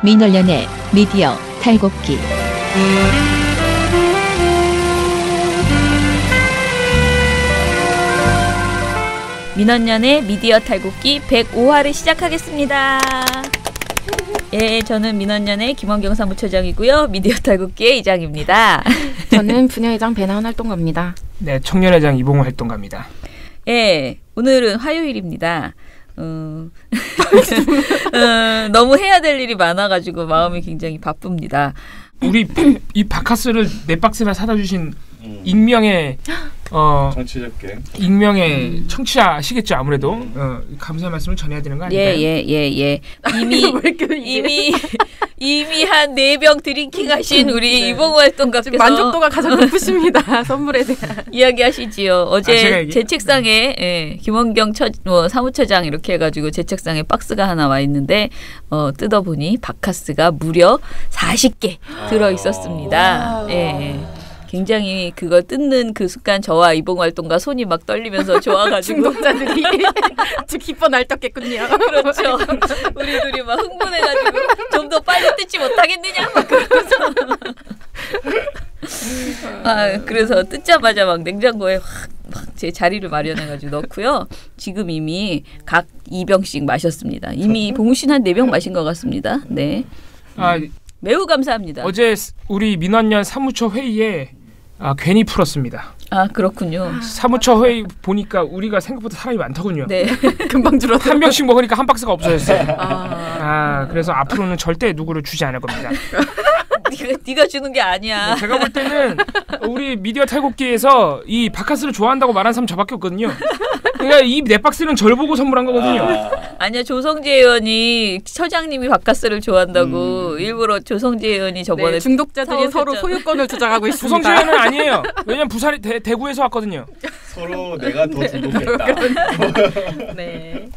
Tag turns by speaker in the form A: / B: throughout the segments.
A: 민원련의 미디어 탈곡기.
B: 민원련의 미디어 탈곡기 105화를 시작하겠습니다. 예, 저는 민원련의 김원경 사무처장이고요. 미디어 탈곡기의 이장입니다.
C: 저는 부녀회장 배나은 활동가입니다.
D: 네, 청년회장 이봉호 활동가입니다.
B: 예, 오늘은 화요일입니다. 너무 해야 될 일이 많아가지고 마음이 굉장히 바쁩니다.
D: 우리 이 바카스를 4박스나 사다 주신 익명의
E: 정치적게
D: 익명의 청취자시겠죠. 아무래도 감사의 말씀을 전해야 되는 거 아닌가요?
B: 예. 이미 한 4병 드링킹 하신 우리 이봉호 활동가께서
C: 만족도가 가장 높으십니다. 선물에 대한
B: 이야기하시지요. 어제 제 책상에 김원경 사무처장 이렇게 해가지고 제 책상에 박스가 하나 와 있는데 뜯어보니 바카스가 무려 40개 들어 있었습니다. 예. 굉장히 그걸 뜯는 그 순간 저와 이봉 활동가 손이 막 떨리면서 좋아가지고
C: 중독자들이 기뻐 날뛰었겠군요.
B: 그렇죠. 우리 둘이 막 흥분해가지고 좀 더 빨리 뜯지 못하겠느냐 막 그러면서 그래서 뜯자마자 막 냉장고에 확 제 자리를 마련해가지고 넣고요. 지금 이미 각 2병씩 마셨습니다. 이미 봉신 한 4병 마신 것 같습니다. 네. 매우 감사합니다.
D: 어제 우리 민원련 사무처 회의에 괜히 풀었습니다.
B: 그렇군요.
D: 사무처 회의 보니까 우리가 생각보다 사람이 많더군요.
B: 네.
C: 금방 줄어들어.
D: 한 병씩 먹으니까 한 박스가 없어졌어요. 그래서 앞으로는 절대 누구를 주지 않을 겁니다.
B: 네가 주는 게 아니야.
D: 네, 제가 볼 때는 우리 미디어 탈곡기에서 이 바카스를 좋아한다고 말한 사람 저밖에 없거든요. 그러니까 이 4박스는 절 보고 선물한 거거든요.
B: 아니야, 조성재 의원이 처장님이 바카스를 좋아한다고 일부러 조성재 의원이 저번에
C: 중독자들이 서로 소유권을 주장하고 있습니다.
D: 조성재 의원은 아니에요. 왜냐면 부산이 대구에서 왔거든요.
E: 서로 내가 더 중독했다.
B: 네.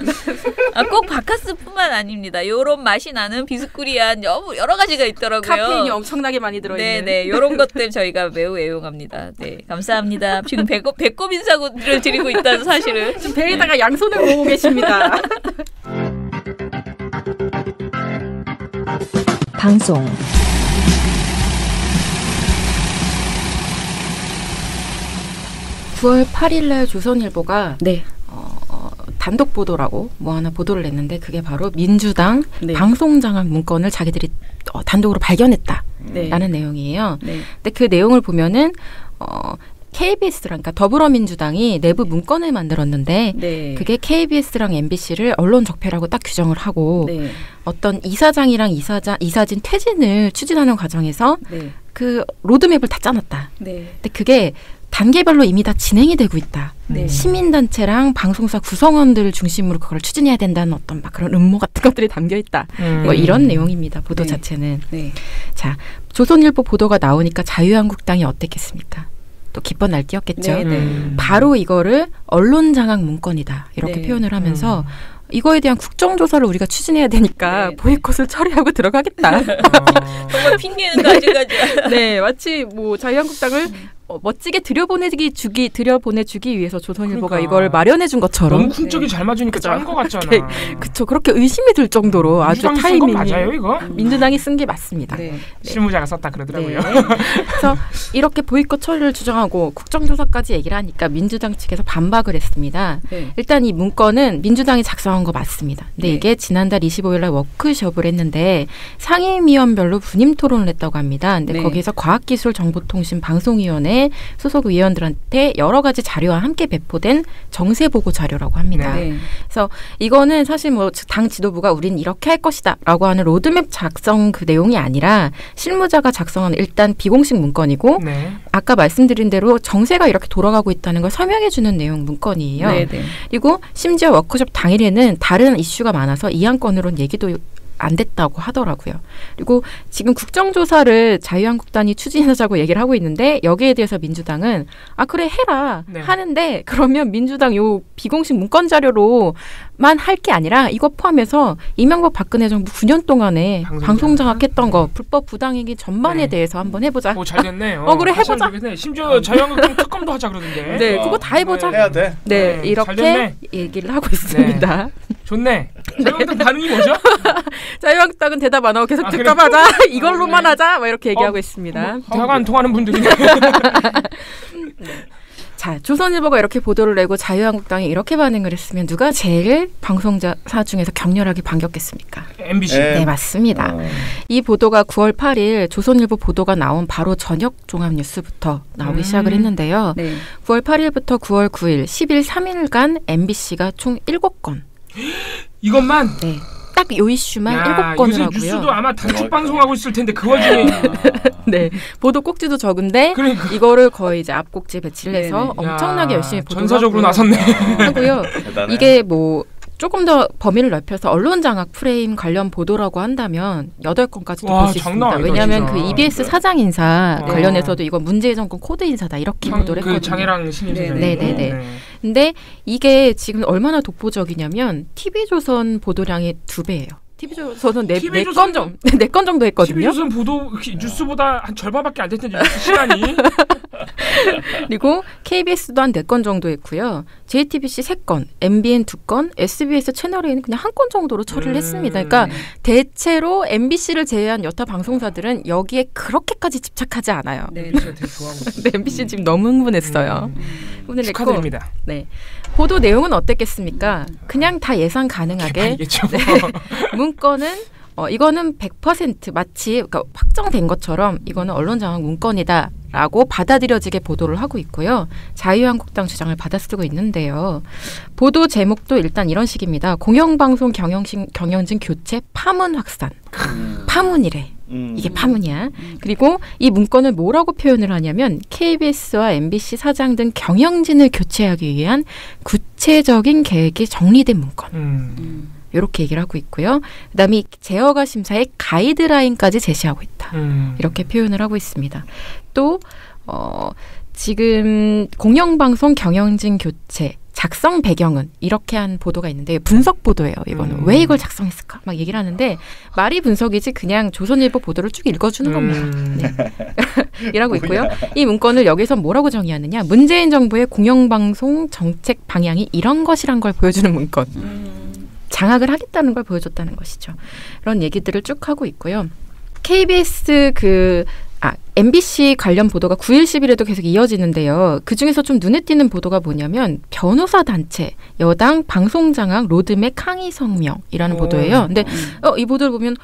B: 꼭 바카스뿐만 아닙니다. 요런 맛이 나는 비스쿠리한 여러 가지가 있더라고요.
C: 카페인이 엄청나게 많이 들어있는.
B: 네, 요런 것들 저희가 매우 애용합니다. 네, 감사합니다. 지금 배꼽 인사를 드리고 있다는 사실을.
C: 지금 배에다가 양손을 모으고 계십니다.
A: 방송
C: 9월 8일날 조선일보가
B: 네.
C: 단독 보도라고 뭐 하나 보도를 냈는데 그게 바로 민주당
B: 네.
C: 방송장악 문건을 자기들이 단독으로 발견했다라는 내용이에요.
B: 네.
C: 근데 그 내용을 보면은 KBS랑 그러니까 더불어민주당이 내부 문건을 만들었는데
B: 네.
C: 그게 KBS랑 MBC를 언론 적폐라고 딱 규정을 하고
B: 네.
C: 어떤 이사장이랑 이사진 퇴진을 추진하는 과정에서
B: 네.
C: 그 로드맵을 다 짜놨다.
B: 네.
C: 근데 그게 단계별로 이미 다 진행이 되고 있다.
B: 네.
C: 시민단체랑 방송사 구성원들을 중심으로 그걸 추진해야 된다는 어떤 막 그런 음모 같은 것들이 담겨 있다. 뭐 이런 내용입니다. 보도
B: 네.
C: 자체는.
B: 네.
C: 자, 조선일보 보도가 나오니까 자유한국당이 어땠겠습니까? 또 기뻐 날뛰었겠죠.
B: 네, 네.
C: 바로 이거를 언론 장악 문건이다. 이렇게
B: 네.
C: 표현을 하면서 이거에 대한 국정조사를 우리가 추진해야 되니까
B: 네.
C: 보이콧을 처리하고 들어가겠다.
B: 정말 핑계는 가지가지야.
C: 네, 마치 뭐 자유한국당을 멋지게 들여보내주기 위해서 조선일보가
D: 그러니까.
C: 이걸 마련해준 것처럼
D: 너무 쿵짝이 잘 맞으니까 짠 거 같잖아.
C: 그쵸, 그렇게 의심이 들 정도로 아주 타이밍이
D: 맞아요 이거?
C: 민주당이 쓴 게 맞습니다.
B: 네.
D: 실무자가 썼다 그러더라고요.
C: 네. 그래서 이렇게 보이콧 처리를 주장하고 국정조사까지 얘기를 하니까 민주당 측에서 반박을 했습니다.
B: 네.
C: 일단 이 문건은 민주당이 작성한 거 맞습니다. 근데
B: 네.
C: 이게 지난달 25일 날 워크숍을 했는데 상임위원별로 분임 토론을 했다고 합니다. 근데
B: 네.
C: 거기에서 과학기술정보통신방송위원회 소속 위원들한테 여러 가지 자료와 함께 배포된 정세보고 자료라고 합니다.
B: 네.
C: 그래서 이거는 사실 뭐 당 지도부가 우린 이렇게 할 것이다 라고 하는 로드맵 작성 그 내용이 아니라 실무자가 작성한 일단 비공식 문건이고
D: 네.
C: 아까 말씀드린 대로 정세가 이렇게 돌아가고 있다는 걸 설명해 주는 내용 문건이에요.
B: 네, 네.
C: 그리고 심지어 워크숍 당일에는 다른 이슈가 많아서 이 안건으로는 얘기도 안 됐다고 하더라고요. 그리고 지금 국정조사를 자유한국당이 추진하자고 얘기를 하고 있는데 여기에 대해서 민주당은 그래 해라
D: 네.
C: 하는데 그러면 민주당 요 비공식 문건 자료로만 할 게 아니라 이거 포함해서 이명박 박근혜 정부 9년 동안에 방송장악했던 거 불법 부당행위 전반에
D: 네.
C: 대해서 한번 해보자.
D: 잘 됐네.
C: 그래 해보자.
D: 심지어 자유한국당 특검도 하자 그러던데.
C: 네, 그거 다 해보자.
E: 해야 돼.
C: 네,
D: 잘
C: 이렇게
D: 됐네.
C: 얘기를 하고 있습니다.
D: 좋네. 자유한국당 반응이 뭐죠?
C: 자유한국당은 대답 안 하고 계속 특검하자. 이걸로만 하자. 막 이렇게 얘기하고 있습니다.
D: 대화가 안 통하는 분들이네.
C: 자, 조선일보가 이렇게 보도를 내고 자유한국당이 이렇게 반응을 했으면 누가 제일 방송사 중에서 격렬하게 반겼겠습니까?
D: MBC.
C: 네, 맞습니다. 이 보도가 9월 8일 조선일보 보도가 나온 바로 저녁 종합뉴스부터 나오기 시작을 했는데요.
B: 네.
C: 9월 8일부터 9월 9일, 10일 3일간 MBC가 총 7건.
D: 이것만?
C: 네. 딱 요 이슈만 7건을
D: 요새
C: 하고요.
D: 뉴스도 아마 단축 방송하고 있을 텐데 그 와중에
C: 네. 보도 꼭지도 적은데
D: 그러니까.
C: 이거를 거의 이제 앞꼭지에 배치를 해서
B: 네네.
C: 엄청나게 열심히 보도를
D: 전사적으로 나섰네.
C: 하고요.
E: 대단해.
C: 이게 뭐 조금 더 범위를 넓혀서 언론 장악 프레임 관련 보도라고 한다면 8건까지도
D: 와,
C: 볼 수 있습니다.
D: 장난 아니다,
C: 왜냐하면
D: 진짜.
C: 그 EBS 사장 인사
D: 어.
C: 관련해서도 이거 문재인 정권 코드 인사다 이렇게 보도를
D: 그
C: 했거든요.
D: 장애랑 신임
B: 네,
D: 사장님.
C: 네네네. 근데 이게 지금 얼마나 독보적이냐면 TV조선 보도량이 2배예요. TV조선은 네 건 정도 했거든요.
D: TV조선 보도 뉴스보다 한 절반밖에 안 됐는데 뉴스 시간이.
C: 그리고 KBS도 한 4건 정도 했고요. JTBC 3건, MBN 2건, SBS 채널A는 그냥 1건 정도로 처리를 했습니다. 그러니까 대체로 MBC를 제외한 여타 방송사들은 여기에 그렇게까지 집착하지 않아요.
B: 네.
D: MBC가 되게 좋아하고 있어요.
C: 네, MBC 지금 너무 흥분했어요. 흥분했고,
D: 축하드립니다.
C: 네. 보도 내용은 어땠겠습니까? 그냥 다 예상 가능하게
D: 알겠죠.
C: 문건은 이거는 100% 마치 그러니까 확정된 것처럼 이거는 언론장악 문건이다라고 받아들여지게 보도를 하고 있고요. 자유한국당 주장을 받아쓰고 있는데요. 보도 제목도 일단 이런 식입니다. 공영방송 경영진 교체 파문 확산. 파문이래. 이게 파문이야. 그리고 이 문건을 뭐라고 표현을 하냐면 KBS와 MBC 사장 등 경영진을 교체하기 위한 구체적인 계획이 정리된 문건. 이렇게 얘기를 하고 있고요. 그다음에 이 제어가 심사의 가이드라인까지 제시하고 있다. 이렇게 표현을 하고 있습니다. 또 지금 공영방송 경영진 교체 작성 배경은 이렇게 한 보도가 있는데 분석 보도예요. 이거는 왜 이걸 작성했을까? 막 얘기를 하는데 말이 분석이지 그냥 조선일보 보도를 쭉 읽어주는 겁니다. 네. 이라고 있고요. 이 문건을 여기서 뭐라고 정의하느냐? 문재인 정부의 공영방송 정책 방향이 이런 것이란 걸 보여주는 문건. 장악을 하겠다는 걸 보여줬다는 것이죠. 그런 얘기들을 쭉 하고 있고요. KBS MBC 관련 보도가 9일, 10일에도 계속 이어지는데요. 그중에서 좀 눈에 띄는 보도가 뭐냐면 변호사 단체, 여당 방송장악 로드맵抗의 성명이라는 보도예요. 근데 이 보도를 보면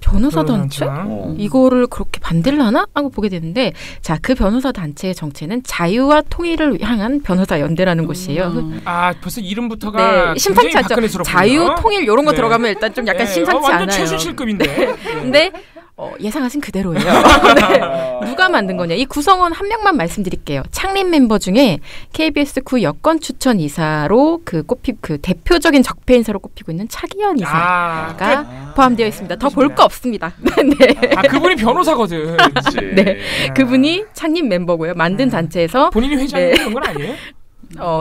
C: 변호사 단체? 이거를 그렇게 반대를 하나? 하고 보게 되는데 자, 그 변호사 단체의 정체는 자유와 통일을 향한 변호사 연대라는 곳이에요.
D: 아, 벌써 이름부터가
C: 네, 심상치 않죠. 자유, 통일 이런 거 들어가면 일단 좀 약간 심상치
D: 완전
C: 않아요.
D: 최순실급인데.
C: 근데 예상하신 그대로예요. 네. 누가 만든 거냐? 이 구성원 한 명만 말씀드릴게요. 창립 멤버 중에 KBS 구 여권 추천 이사로 그 대표적인 적폐 인사로 꼽히고 있는 차기현 이사가 포함되어 있습니다. 더 볼 거 없습니다. 네.
D: 그분이 변호사거든.
C: 네, 그분이 창립 멤버고요. 만든 단체에서
D: 본인이 회장이 그런 건 아니에요?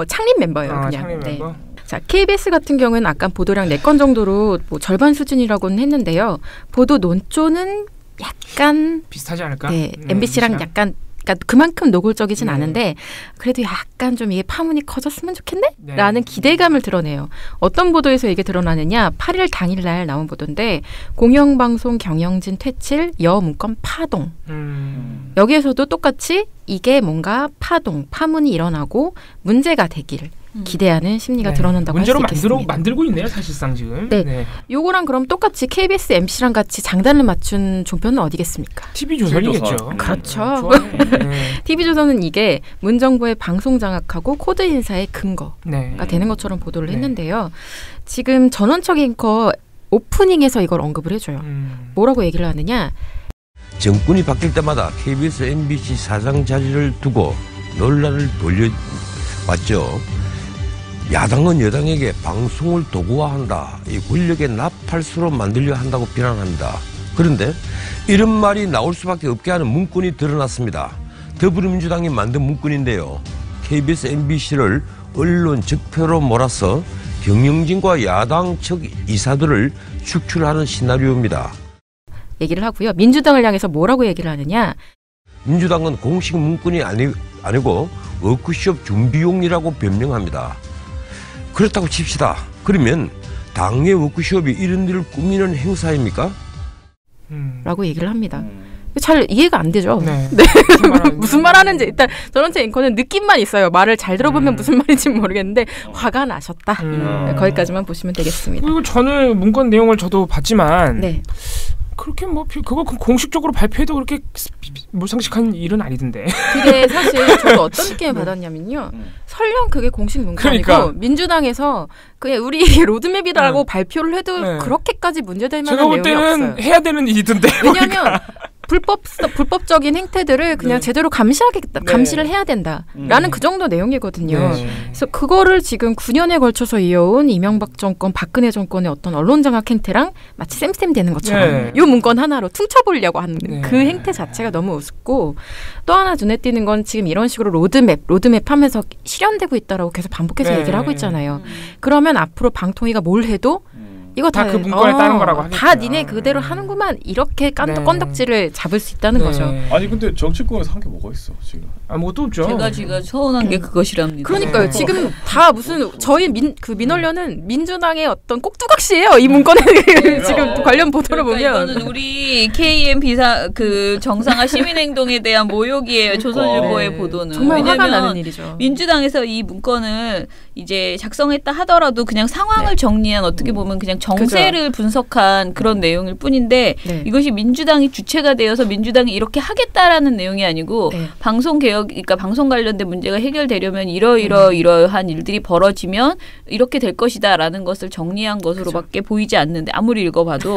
C: 창립 멤버예요. 그냥.
D: 창립 멤버.
C: 네. 자, KBS 같은 경우는 아까 보도량 4건 정도로 뭐 절반 수준이라고는 했는데요. 보도 논조는 약간
D: 비슷하지 않을까?
C: 네, MBC랑 약간 그러니까 그만큼 노골적이진 않은데 그래도 약간 좀 이게 파문이 커졌으면 좋겠네?
D: 네.
C: 라는 기대감을 드러내요. 어떤 보도에서 이게 드러나느냐? 8일 당일날 나온 보도인데 공영방송 경영진 퇴칠 여문건 파동. 여기에서도 똑같이 이게 뭔가 파문이 일어나고 문제가 되기를 기대하는 심리가 드러난다고 할 수 있겠습니다.
D: 문제로 만들고 있네요, 사실상 지금.
C: 네. 요거랑 그럼 똑같이 KBS, MC랑 같이 장단을 맞춘 종편은 어디겠습니까?
D: TV조선이겠죠.
C: 그렇죠.
D: 네.
C: TV조선은 이게 문정부의 방송 장악하고 코드 인사의 근거가
D: 네.
C: 되는 것처럼 보도를 했는데요. 지금 전원책 앵커 오프닝에서 이걸 언급을 해줘요. 뭐라고 얘기를 하느냐?
F: 정권이 바뀔 때마다 KBS, MBC 사장 자리를 두고 논란을 돌려왔죠. 야당은 여당에게 방송을 도구화한다. 이 권력의 나팔수로 만들려 한다고 비난합니다. 그런데 이런 말이 나올 수밖에 없게 하는 문건이 드러났습니다. 더불어민주당이 만든 문건인데요. KBS, MBC를 언론 적폐로 몰아서 경영진과 야당 측 이사들을 축출하는 시나리오입니다.
C: 얘기를 하고요. 민주당을 향해서 뭐라고 얘기를 하느냐?
F: 민주당은 공식 문건이 아니고 워크숍 준비용이라고 변명합니다. 그렇다고 칩시다. 그러면 당내 워크숍이 이런 일을 꾸미는 행사입니까?
C: 라고 얘기를 합니다. 잘 이해가 안 되죠.
D: 네.
C: 네. 무슨 말 하는지 일단 전원체 앵커는 느낌만 있어요. 말을 잘 들어보면 무슨 말인지 모르겠는데 화가 나셨다. 네, 거기까지만 보시면 되겠습니다.
D: 그리고 저는 문건 내용을 저도 봤지만
C: 네.
D: 그렇게 뭐 그거 공식적으로 발표해도 그렇게 무상식한 일은 아니던데.
C: 그게 사실 저도 어떤 느낌을 받았냐면요. 설령 그게 공식 문건이고
D: 그러니까.
C: 민주당에서 그냥 우리 로드맵이라고 발표를 해도 그렇게까지 문제될 만한
D: 제가 볼
C: 내용이
D: 때는
C: 없어요.
D: 해야 되는 일이던데.
C: 왜냐하면 불법적인 행태들을 그냥 제대로 감시를 해야 된다라는 그 정도 내용이거든요. 그래서 그거를 지금 9년에 걸쳐서 이어온 이명박 정권, 박근혜 정권의 어떤 언론 장악 행태랑 마치 쌤쌤 되는 것처럼 이 문건 하나로 퉁쳐보려고 하는 그 행태 자체가 너무 우습고, 또 하나 눈에 띄는 건 지금 이런 식으로 로드맵 하면서 실현되고 있다라고 계속 반복해서 얘기를 하고 있잖아요. 그러면 앞으로 방통위가 뭘 해도 이거 다
D: 그 문건에 따른 거라고 하겠구나.
C: 다 니네 그대로 하는구만, 이렇게 건덕지를 잡을 수 있다는 거죠.
E: 아니 근데 정치권에서 한 게 뭐가 있어 지금?
D: 아무것도 없죠.
B: 제가 서운한 게 그것이랍니다.
C: 그러니까요. 지금 다 무슨 저희 민원련은 민주당의 어떤 꼭두각시예요. 이 문건에 지금 관련 보도를 보면
B: 이거는 우리 KM 비사 정상화 시민행동에 대한 모욕이에요. 조선일보의 보도는.
C: 정말 화가 나는 일이죠.
B: 민주당에서 이 문건을 이제 작성했다 하더라도 그냥 상황을 정리한, 어떻게 보면 그냥 정세를 분석한 그런 내용일 뿐인데 이것이 민주당이 주체가 되어서 민주당이 이렇게 하겠다라는 내용이 아니고 방송 개혁, 그러니까 방송 관련된 문제가 해결되려면 이러한 일들이 벌어지면 이렇게 될 것이다라는 것을 정리한 것으로밖에 보이지 않는데, 아무리 읽어봐도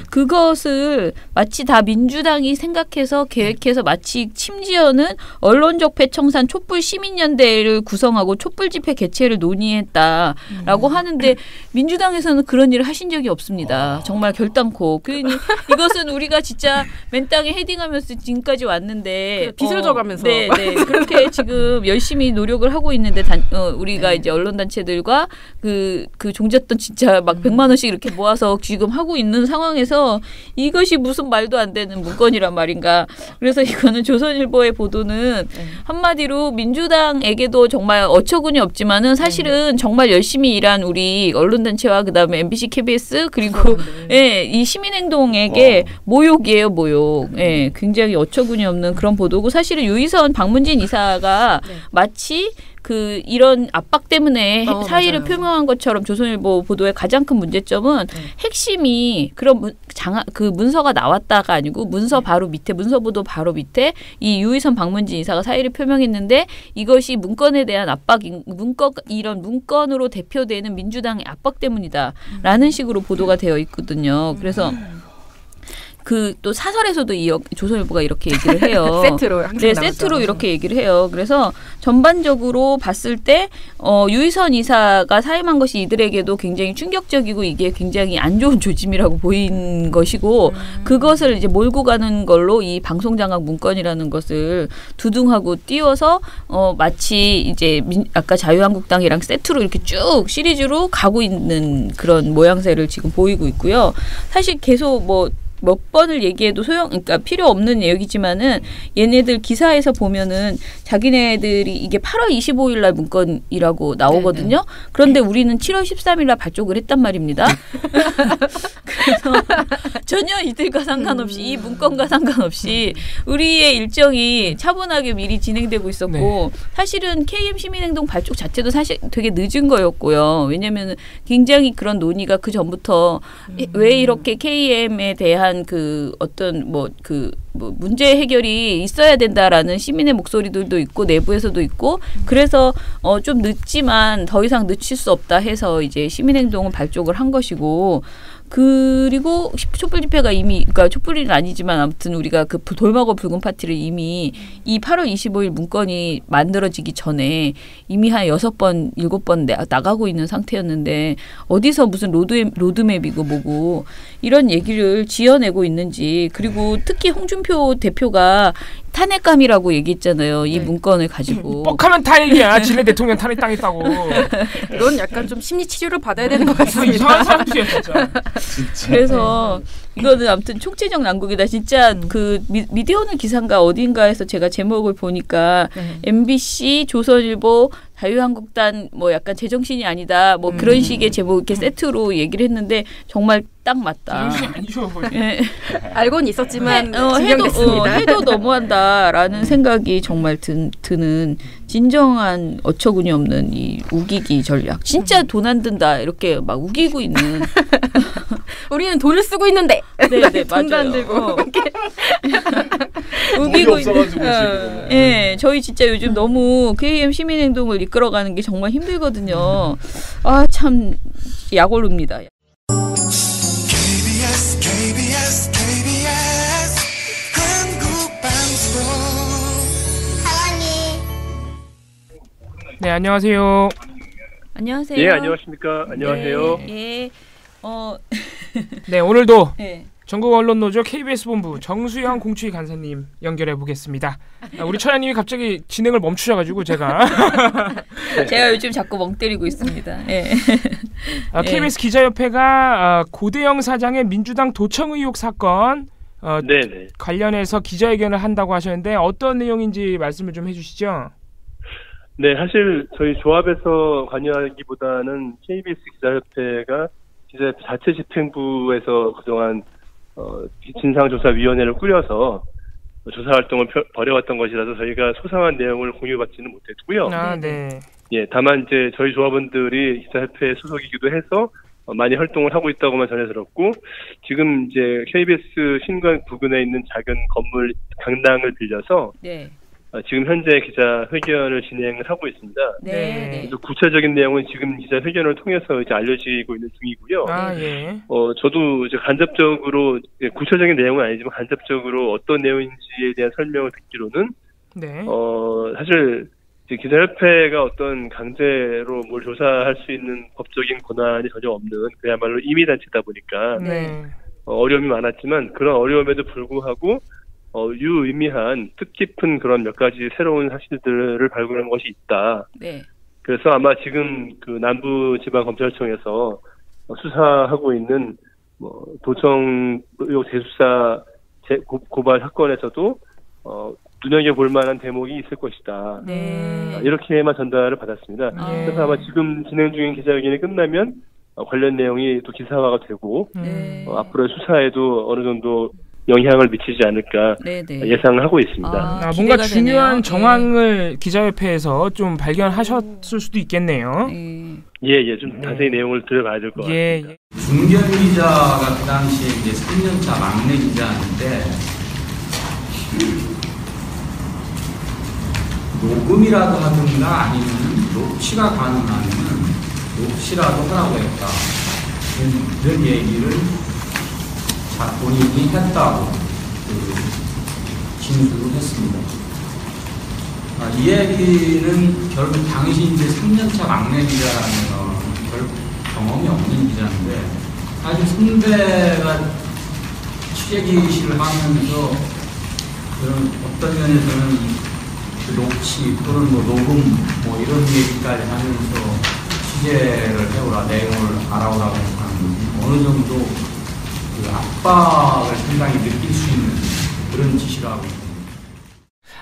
B: 그것을 마치 다 민주당이 생각해서 계획해서 마치 심지어는 언론적 패청산 촛불 시민연대를 구성하고 촛불 집회 개최를 논의했다라고 하는데 민주당에서는 그런 일을 하신 적이 없습니다. 정말 결단코. 그러니 이것은 우리가 진짜 맨 땅에 헤딩하면서 지금까지 왔는데
C: 빚을 져가면서
B: 네, 그렇게 지금 열심히 노력을 하고 있는데 우리가 이제 언론단체들과 그 종잣돈 진짜 막 100만 원씩 이렇게 모아서 지금 하고 있는 상황에서 이것이 무슨 말도 안 되는 문건이란 말인가. 그래서 이거는 조선일보의 보도는 한마디로 민주당에게도 정말 어처구니 없지만은 사실은 정말 열심히 일한 우리 언론단체와 그다음에 MBC, KBS 그리고 이 시민행동에게 모욕이에요, 모욕. 굉장히 어처구니 없는 그런 보도고, 사실은 유희선 박문진 이사가 마치 이런 압박 때문에 사의를 표명한 것처럼 조선일보 보도의 가장 큰 문제점은 핵심이 그런 문서가 나왔다가 아니고 문서 바로 밑에, 문서 보도 바로 밑에 이 유희선 박문진 이사가 사의를 표명했는데 이것이 문건에 대한 이런 문건으로 대표되는 민주당의 압박 때문이다라는 식으로 보도가 되어 있거든요. 그래서 또 사설에서도 조선일보가 이렇게 얘기를 해요.
C: 세트로 항상
B: 세트로 이렇게 얘기를 해요. 그래서 전반적으로 봤을 때 유희선 이사가 사임한 것이 이들에게도 굉장히 충격적이고 이게 굉장히 안 좋은 조짐이라고 보인 것이고, 그것을 이제 몰고 가는 걸로 이 방송장악 문건이라는 것을 두둥하고 띄워서 마치 이제 아까 자유한국당이랑 세트로 이렇게 쭉 시리즈로 가고 있는 그런 모양새를 지금 보이고 있고요. 사실 계속 몇 번을 얘기해도 그러니까 필요 없는 얘기지만은 얘네들 기사에서 보면은 자기네들이 이게 8월 25일 날 문건이라고 나오거든요. 그런데 우리는 7월 13일 날 발족을 했단 말입니다. 그래서 전혀 이들과 상관없이 이 문건과 상관없이 우리의 일정이 차분하게 미리 진행되고 있었고, 사실은 KM 시민행동 발족 자체도 사실 되게 늦은 거였고요. 왜냐면은 굉장히 그런 논의가 그 전부터 왜 이렇게 KM에 대한 문제 해결이 있어야 된다라는 시민의 목소리들도 있고 내부에서도 있고, 그래서 좀 늦지만 더 이상 늦출 수 없다 해서 이제 시민행동은 발족을 한 것이고, 그리고 촛불 집회가 이미, 그러니까 촛불은 아니지만 아무튼 우리가 돌먹어 붉은 파티를 이미 이 8월 25일 문건이 만들어지기 전에 이미 한 6번, 7번 나가고 있는 상태였는데 어디서 무슨 로드맵이고 뭐고 이런 얘기를 지어내고 있는지, 그리고 특히 홍준표 홍준표 대표가 탄핵감이라고 얘기했잖아요. 이
C: 네.
B: 문건을 가지고.
D: 뻑하면 탄핵이야. 지네 대통령 탄핵당했다고.
C: 이건 약간 좀 심리 치료를 받아야 되는 것 같습니다.
D: 이상한 사람들이야 진짜.
B: 그래서 이거는 아무튼 총체적 난국이다. 진짜 그 미디어오늘 기사인가 어딘가에서 제가 제목을 보니까
C: 네.
B: MBC, 조선일보, 자유한국당 뭐 약간 제정신이 아니다. 뭐 그런 식의 제목 이렇게 세트로 얘기를 했는데 정말 딱 맞다.
D: 아니죠.
B: 예.
C: 알고는 있었지만
B: 해도
C: 진정됐습니다.
B: 해도 너무한다라는 생각이 정말 드는 진정한 어처구니 없는 이 우기기 전략. 진짜 돈 안 든다 이렇게 막 우기고 있는.
C: 우리는 돈을 쓰고 있는데
B: 네네
C: 돈도 안
B: 맞아요.
C: 들고
B: 우기고
E: 없어가지고 지금.
B: 예, 저희 진짜 요즘 너무 KM 시민행동을 이끌어가는 게 정말 힘들거든요. 아 참 약올릅니다.
G: KBS 한국방송
D: 네 안녕하세요.
B: 안녕하세요.
H: 예, 안녕하십니까. 안녕하세요.
B: 예.
D: 네 오늘도
B: 예.
D: 전국 언론노조 KBS 본부 정수영 공추위 간사님 연결해 보겠습니다. 우리 처야님이 갑자기 진행을 멈추셔가지고 제가
B: 요즘 자꾸 멍 때리고 있습니다. 예.
D: KBS 기자협회가 고대영 사장의 민주당 도청 의혹 사건
H: 네네.
D: 관련해서 기자회견을 한다고 하셨는데 어떤 내용인지 말씀을 좀 해주시죠.
H: 네, 사실 저희 조합에서 관여하기보다는 KBS 기자협회가 기자협회 자체 집행부에서 그동안 진상조사위원회를 꾸려서 조사 활동을 벌여왔던 것이라서 저희가 소상한 내용을 공유받지는 못했고요.
D: 네.
H: 예, 다만 이제 저희 조합원들이 기자협회 소속이기도 해서 많이 활동을 하고 있다고만 전해 들었고, 지금 이제 KBS 신관 부근에 있는 작은 건물 강당을 빌려서
B: 네.
H: 지금 현재 기자회견을 진행을 하고 있습니다.
B: 네.
H: 그래서 구체적인 내용은 지금 기자회견을 통해서 이제 알려지고 있는 중이고요.
D: 예.
H: 저도 이제 간접적으로, 구체적인 내용은 아니지만 간접적으로 어떤 내용인지에 대한 설명을 듣기로는,
D: 네.
H: 사실 이제 기자협회가 어떤 강제로 뭘 조사할 수 있는 법적인 권한이 전혀 없는 그야말로 임의단체다 보니까
D: 네.
H: 어려움이 많았지만 그런 어려움에도 불구하고 유의미한 뜻깊은 그런 몇 가지 새로운 사실들을 발굴한 것이 있다.
B: 네.
H: 그래서 아마 지금 그 남부지방검찰청에서 수사하고 있는 도청 의혹 재수사 고발 사건에서도 눈여겨볼 만한 대목이 있을 것이다.
B: 네.
H: 이렇게만 전달을 받았습니다. 그래서 아마 지금 진행 중인 기자회견이 끝나면 관련 내용이 또 기사화가 되고 앞으로의 수사에도 어느 정도 영향을 미치지 않을까 예상을 하고 있습니다.
D: 뭔가 중요한 정황을 기자협회에서 좀 발견하셨을 수도 있겠네요.
H: 예, 좀 자세히 내용을 들어봐야 될 것 같습니다.
I: 중견 기자가 그 당시에 이제 3년차 막내 기자인데 녹음이라도 하든가 아니면 녹취가 가능하면 녹취라도 하라고 했다. 이런 얘기를 본인이 했다고 진술을 했습니다. 이 얘기는 결국 당시 이제 3년차 막내 기자라는 별 경험이 없는 기자인데 사실 선배가 취재기실을 하면서 그런 어떤 면에서는 그 녹취 또는 녹음 이런 얘기까지 하면서 취재를 해오라 내용을 알아오라고 하는 어느 정도 그 압박을 상당히 느낄 수 있는 그런 지시를 하고 있습니다.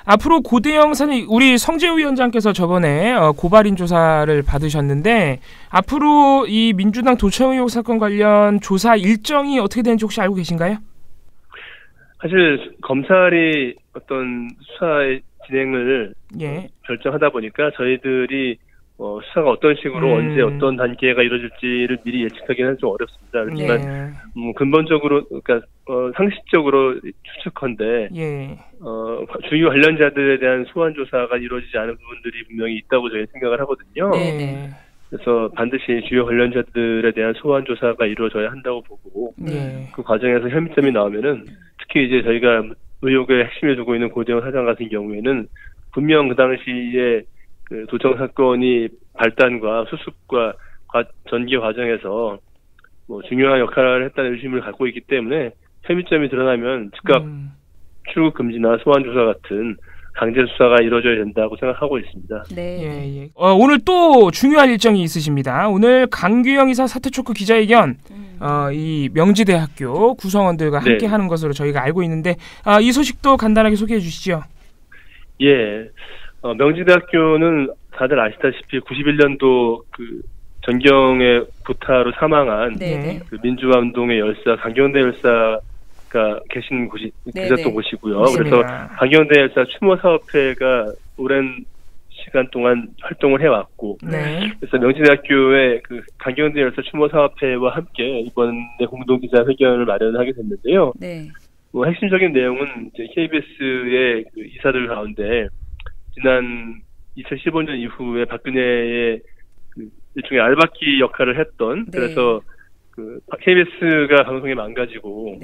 D: 앞으로 고대영 사장님, 우리 성재우 위원장께서 저번에 고발인 조사를 받으셨는데 앞으로 이 민주당 도청 의혹 사건 관련 조사 일정이 어떻게 되는지 혹시 알고 계신가요?
H: 사실 검찰이 어떤 수사의 진행을 결정하다 보니까 저희들이 수사가 어떤 식으로 언제 어떤 단계가 이루어질지를 미리 예측하기는 좀 어렵습니다. 그렇지만 근본적으로 그러니까 상식적으로 추측컨대 주요 관련자들에 대한 소환 조사가 이루어지지 않은 부분들이 분명히 있다고 저희 생각을 하거든요. 그래서 반드시 주요 관련자들에 대한 소환 조사가 이루어져야 한다고 보고 그 과정에서 혐의점이 나오면은 특히 이제 저희가 의혹의 핵심에 두고 있는 고대영 사장 같은 경우에는 분명 그 당시에 그 도청 사건이 발단과 수습과 전개 과정에서 중요한 역할을 했다는 의심을 갖고 있기 때문에 혐의점이 드러나면 즉각 출국 금지나 소환 조사 같은 강제 수사가 이루어져야 된다고 생각하고 있습니다.
B: 네.
D: 예. 오늘 또 중요한 일정이 있으십니다. 오늘 강규영 이사 사퇴 촉구 기자회견 이 명지대학교 구성원들과 함께 하는 것으로 저희가 알고 있는데 이 소식도 간단하게 소개해 주시죠.
H: 예. 명지대학교는 다들 아시다시피 91년도 그 전경의 구타로 사망한 그 민주화운동의 열사 강경대 열사가 계신 곳이 계셨던 곳이고요.
D: 맞습니다.
H: 그래서 강경대 열사 추모사업회가 오랜 시간 동안 활동을 해왔고, 그래서 명지대학교의 그 강경대 열사 추모사업회와 함께 이번에 공동기자회견을 마련하게 됐는데요. 뭐 핵심적인 내용은 이제 KBS의 그 이사들 가운데 지난 2015년 이후에 박근혜의 그 일종의 알박기 역할을 했던 그래서 그 KBS가 방송이 망가지고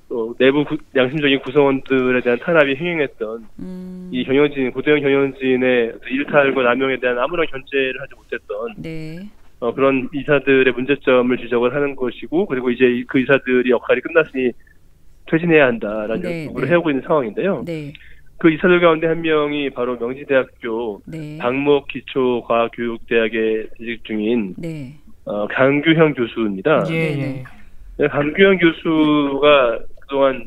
H: 또 내부 양심적인 구성원들에 대한 탄압이 횡행했던 이 고대영 경영진의 일탈과 남용에 대한 아무런 견제를 하지 못했던 그런 이사들의 문제점을 지적을 하는 것이고, 그리고 이제 그 이사들이 역할이 끝났으니 퇴진해야 한다라는 요구를 해오고 있는 상황인데요. 그 이사들 가운데 한 명이 바로 명지대학교 방목 기초과학교육대학에 재직 중인 강규형 교수입니다. 강규형 교수가 그동안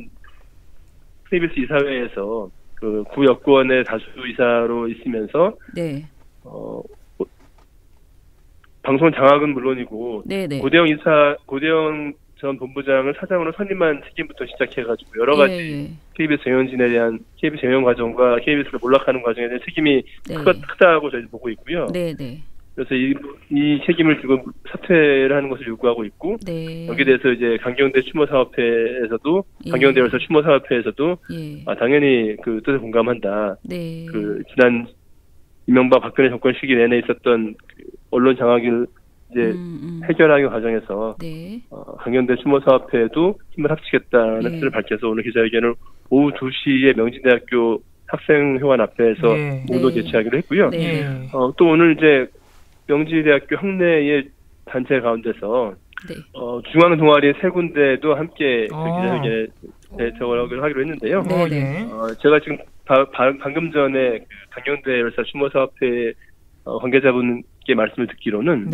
H: KBS 이사회에서 그 구여권의 다수 이사로 있으면서 방송 장악은 물론이고 고대영 전 본부장을 사장으로 선임한 책임부터 시작해가지고 여러 가지 KBS 경영진에 대한 KBS 경영 과정과 KBS를 몰락하는 과정에 대한 책임이 크다고 저희 보고 있고요. 그래서 이 책임을 지고 사퇴를 하는 것을 요구하고 있고, 여기에 대해서 이제 강경대 추모사업회에서도 강경대 열사 추모사업회에서도 당연히 그 뜻에 공감한다. 그 지난 이명박 박근혜 정권 시기 내내 있었던 그 언론 장악을 이제 해결하기 과정에서 강경대 추모사업회에도 힘을 합치겠다는 뜻을 밝혀서 오늘 기자회견을 오후 2시에 명지대학교 학생회관 앞에서 모두 개최하기로 했고요. 또 오늘 이제 명지대학교 학내의 단체 가운데서 중앙 동아리 3군데도 함께 기자회견에 대처를 하기로 했는데요. 제가 지금 방금 전에 그 강경대 열사 추모사업회 관계자분께 말씀을 듣기로는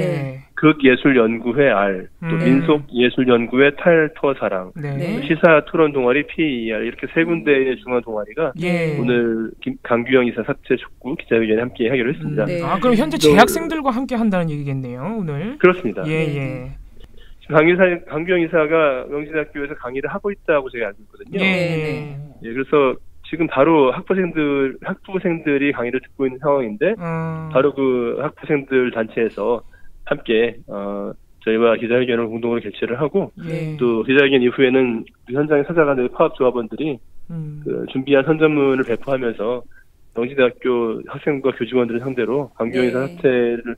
H: 극예술연구회 R, 또 민속예술연구회 탈터사랑, 시사 토론 동아리 PER 이렇게 3군데의 중앙 동아리가 오늘 강규영 이사 사퇴 촉구 기자회견에 함께 하기로 했습니다.
D: 그럼 현재 재학생들과 함께 한다는 얘기겠네요, 오늘.
H: 그렇습니다. 지금 강규영 이사가 명지대학교에서 강의를 하고 있다고 제가 알고 있거든요. 그래서 지금 바로 학부생들이 강의를 듣고 있는 상황인데, 바로 그 학부생들 단체에서 함께, 저희와 기자회견을 공동으로 개최를 하고, 또 기자회견 이후에는 현장에 찾아가는 파업조합원들이 그 준비한 선전문을 배포하면서 명지대학교 학생과 교직원들을 상대로 강규영 이사 사퇴를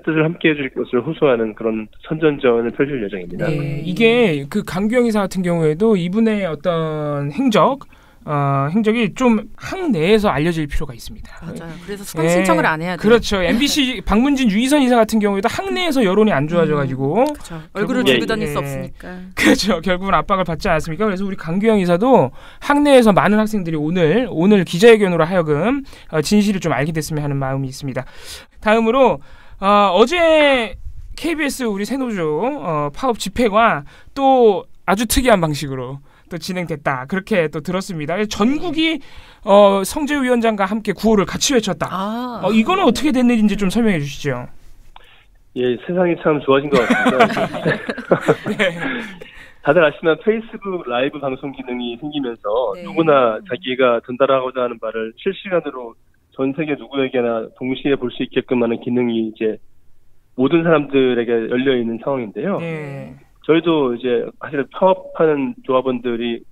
H: 뜻을 함께 해줄 것을 호소하는 그런 선전전을 펼칠 예정입니다.
D: 이게 그 강규영 이사 같은 경우에도 이분의 어떤 행적이 좀 학내에서 알려질 필요가 있습니다.
C: 맞아요. 그래서 수강 신청을 안 해야 돼요.
D: 그렇죠. MBC 박문진 유희선 이사 같은 경우에도 학내에서 여론이 안 좋아져가지고
C: 얼굴을 들고 다닐 수 없으니까.
D: 그렇죠. 결국은 압박을 받지 않았습니까? 그래서 우리 강규영 이사도 학내에서 많은 학생들이 오늘 기자회견으로 하여금 진실을 좀 알게 됐으면 하는 마음이 있습니다. 다음으로 어제 KBS 우리 새노조 파업 집회가 또 아주 특이한 방식으로 또 진행됐다. 그렇게 또 들었습니다. 전국이 성재우 위원장과 함께 구호를 같이 외쳤다. 이거는 어떻게 된 일인지 좀 설명해 주시죠.
H: 세상이 참 좋아진 것 같습니다. 다들 아시지만 페이스북 라이브 방송 기능이 생기면서 누구나 자기가 전달하고자 하는 바를 실시간으로 전 세계 누구에게나 동시에 볼 수 있게끔 하는 기능이 이제 모든 사람들에게 열려 있는 상황인데요. 저희도 이제 사실 파업하는 조합원들이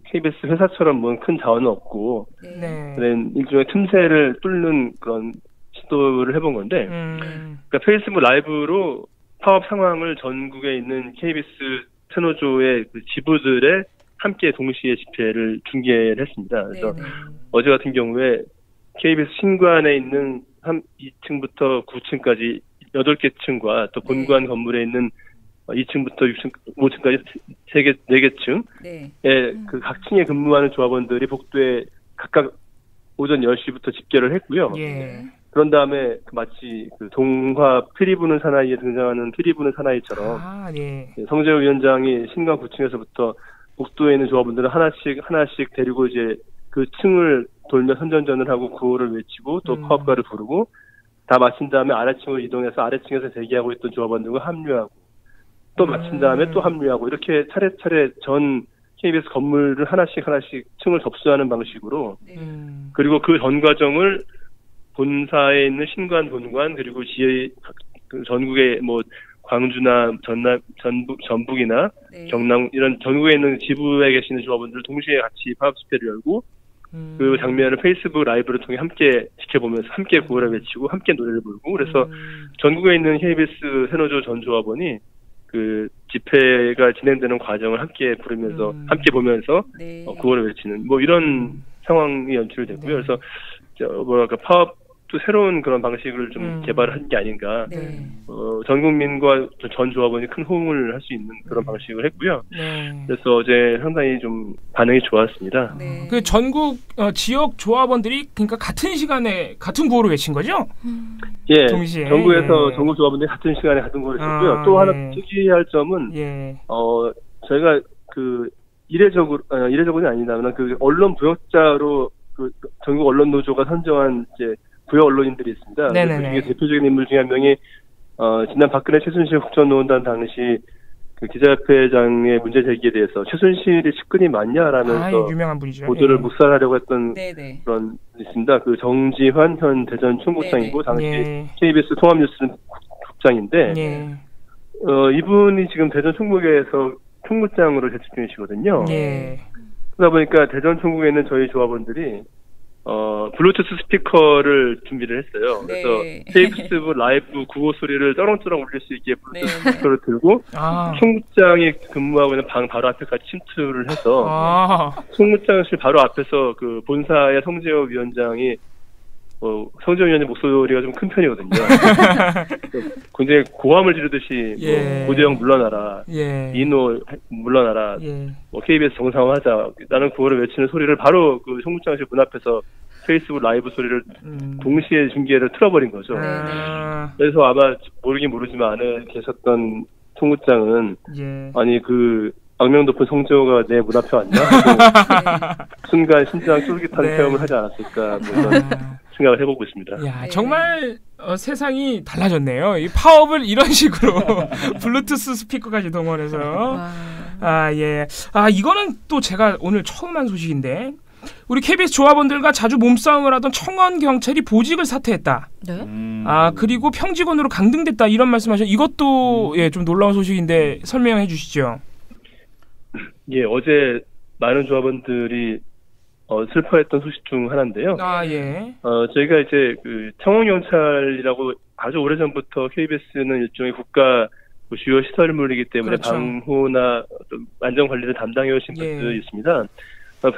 H: KBS 회사처럼 뭐 큰 자원은 없고 그런 일종의 틈새를 뚫는 그런 시도를 해본 건데, 그러니까 페이스북 라이브로 파업 상황을 전국에 있는 KBS 새노조의 그 지부들에 함께 동시에 집회를 중계를 했습니다. 그래서 어제 같은 경우에 KBS 신관에 있는 2층부터 9층까지 8개 층과 또 본관 건물에 있는 2층부터 6층, 5층까지 4개층.
B: 네.
H: 그 각 층에 근무하는 조합원들이 복도에 각각 오전 10시부터 집결을 했고요.
D: 예.
H: 그런 다음에 마치 그 동화 피리 부는 사나이에 등장하는 피리 부는 사나이처럼
D: 예.
H: 성재호 위원장이 신관 9층에서부터 복도에 있는 조합원들을 하나씩 데리고 이제 그 층을 돌며 선전전을 하고 구호를 외치고 또 파업가를 부르고 다 마친 다음에 아래층으로 이동해서 아래층에서 대기하고 있던 조합원들과 합류하고 또 마친 다음에 또 합류하고 이렇게 차례차례 전 KBS 건물을 하나씩 층을 접수하는 방식으로 그리고 그 전 과정을 본사에 있는 신관, 본관 그리고 지역 전국의 뭐 광주나 전북이나
B: 네.
H: 경남 이런 전국에 있는 지부에 계시는 조합원들 동시에 같이 파업 집회를 열고 그 장면을 페이스북 라이브를 통해 함께 지켜보면서 함께 구호를 외치고 함께 노래를 부르고 그래서 전국에 있는 KBS 세노조 전 조합원이 그 집회가 진행되는 과정을 함께 부르면서 함께 보면서
B: 네.
H: 구호를 외치는 뭐 이런 상황이 연출되고요. 그래서 뭐랄까 파업도 새로운 그런 방식을 좀 개발한 게 아닌가.
B: 네.
H: 전 국민과 전 조합원이 큰 호응을 할 수 있는 그런 방식을 했고요.
D: 네.
H: 그래서 어제 상당히 좀 반응이 좋았습니다.
B: 네.
D: 그 전국 지역 조합원들이 그러니까 같은 시간에 같은 구호를 외친 거죠?
H: 예,
D: 동시에.
H: 전국에서
D: 예.
H: 전국 조합원들이 같은 시간에 같은 구호를 했고요. 또 하나 특이할 점은 저희가 그 이례적으로는 아니다만 그 언론 부역자로 그 전국 언론 노조가 선정한 이제 부여 언론인들이 있습니다. 그 중에 대표적인 인물 중에 한 명이 지난 박근혜 최순실 국정농단 당시 그 기자협회장의 문제 제기에 대해서 최순실이 측근이 맞냐라면서
D: 유명한 분이죠.
H: 보도를 묵살하려고 했던 그런 분이 있습니다. 그 정지환 현 대전 총국장이고 당시 KBS 통합뉴스는 국장인데 이분이 지금 대전 총국에서 총무장으로 재직 중이시거든요. 그러다 보니까 대전 총국에 있는 저희 조합원들이 블루투스 스피커를 준비를 했어요. 그래서 페이스북 라이브 구호 소리를 쩌렁쩌렁 울릴 수 있게 블루투스 스피커를 들고 총무장이 근무하고 있는 방 바로 앞에까지 침투를 해서 총무장실 바로 앞에서 그 본사의 성재호 위원장이 성재호 위원장 목소리가 좀 큰 편이거든요. 굉장히 고함을 지르듯이 고대영 물러나라, 이노 물러나라, KBS 정상화하자 라는 구호를 외치는 소리를 바로 그 총무장실 문 앞에서 페이스북 라이브 소리를 동시에 중계를 틀어버린 거죠. 그래서 아마 모르긴 모르지만 안에 계셨던 총무장은 아니 그 악명 높은 성재호가 내 문 앞에 왔냐 하고 순간 심장 쫄깃한 체험을 하지 않았을까 뭐 이런 생각을 해보고 있습니다.
D: 야, 정말 세상이 달라졌네요. 이 파업을 이런 식으로 블루투스 스피커까지 동원해서 이거는 또 제가 오늘 처음 한 소식인데 우리 KBS 조합원들과 자주 몸싸움을 하던 청원 경찰이 보직을 사퇴했다. 그리고 평직원으로 강등됐다 이런 말씀하셨. 이것도 좀 놀라운 소식인데 설명해 주시죠.
H: 예, 어제 많은 조합원들이 슬퍼했던 소식 중 하나인데요. 저희가 이제 그 청원경찰이라고 아주 오래전부터 KBS는 일종의 국가 주요 시설물이기 때문에 방호나 안전관리를 담당해 오신 분들이 있습니다.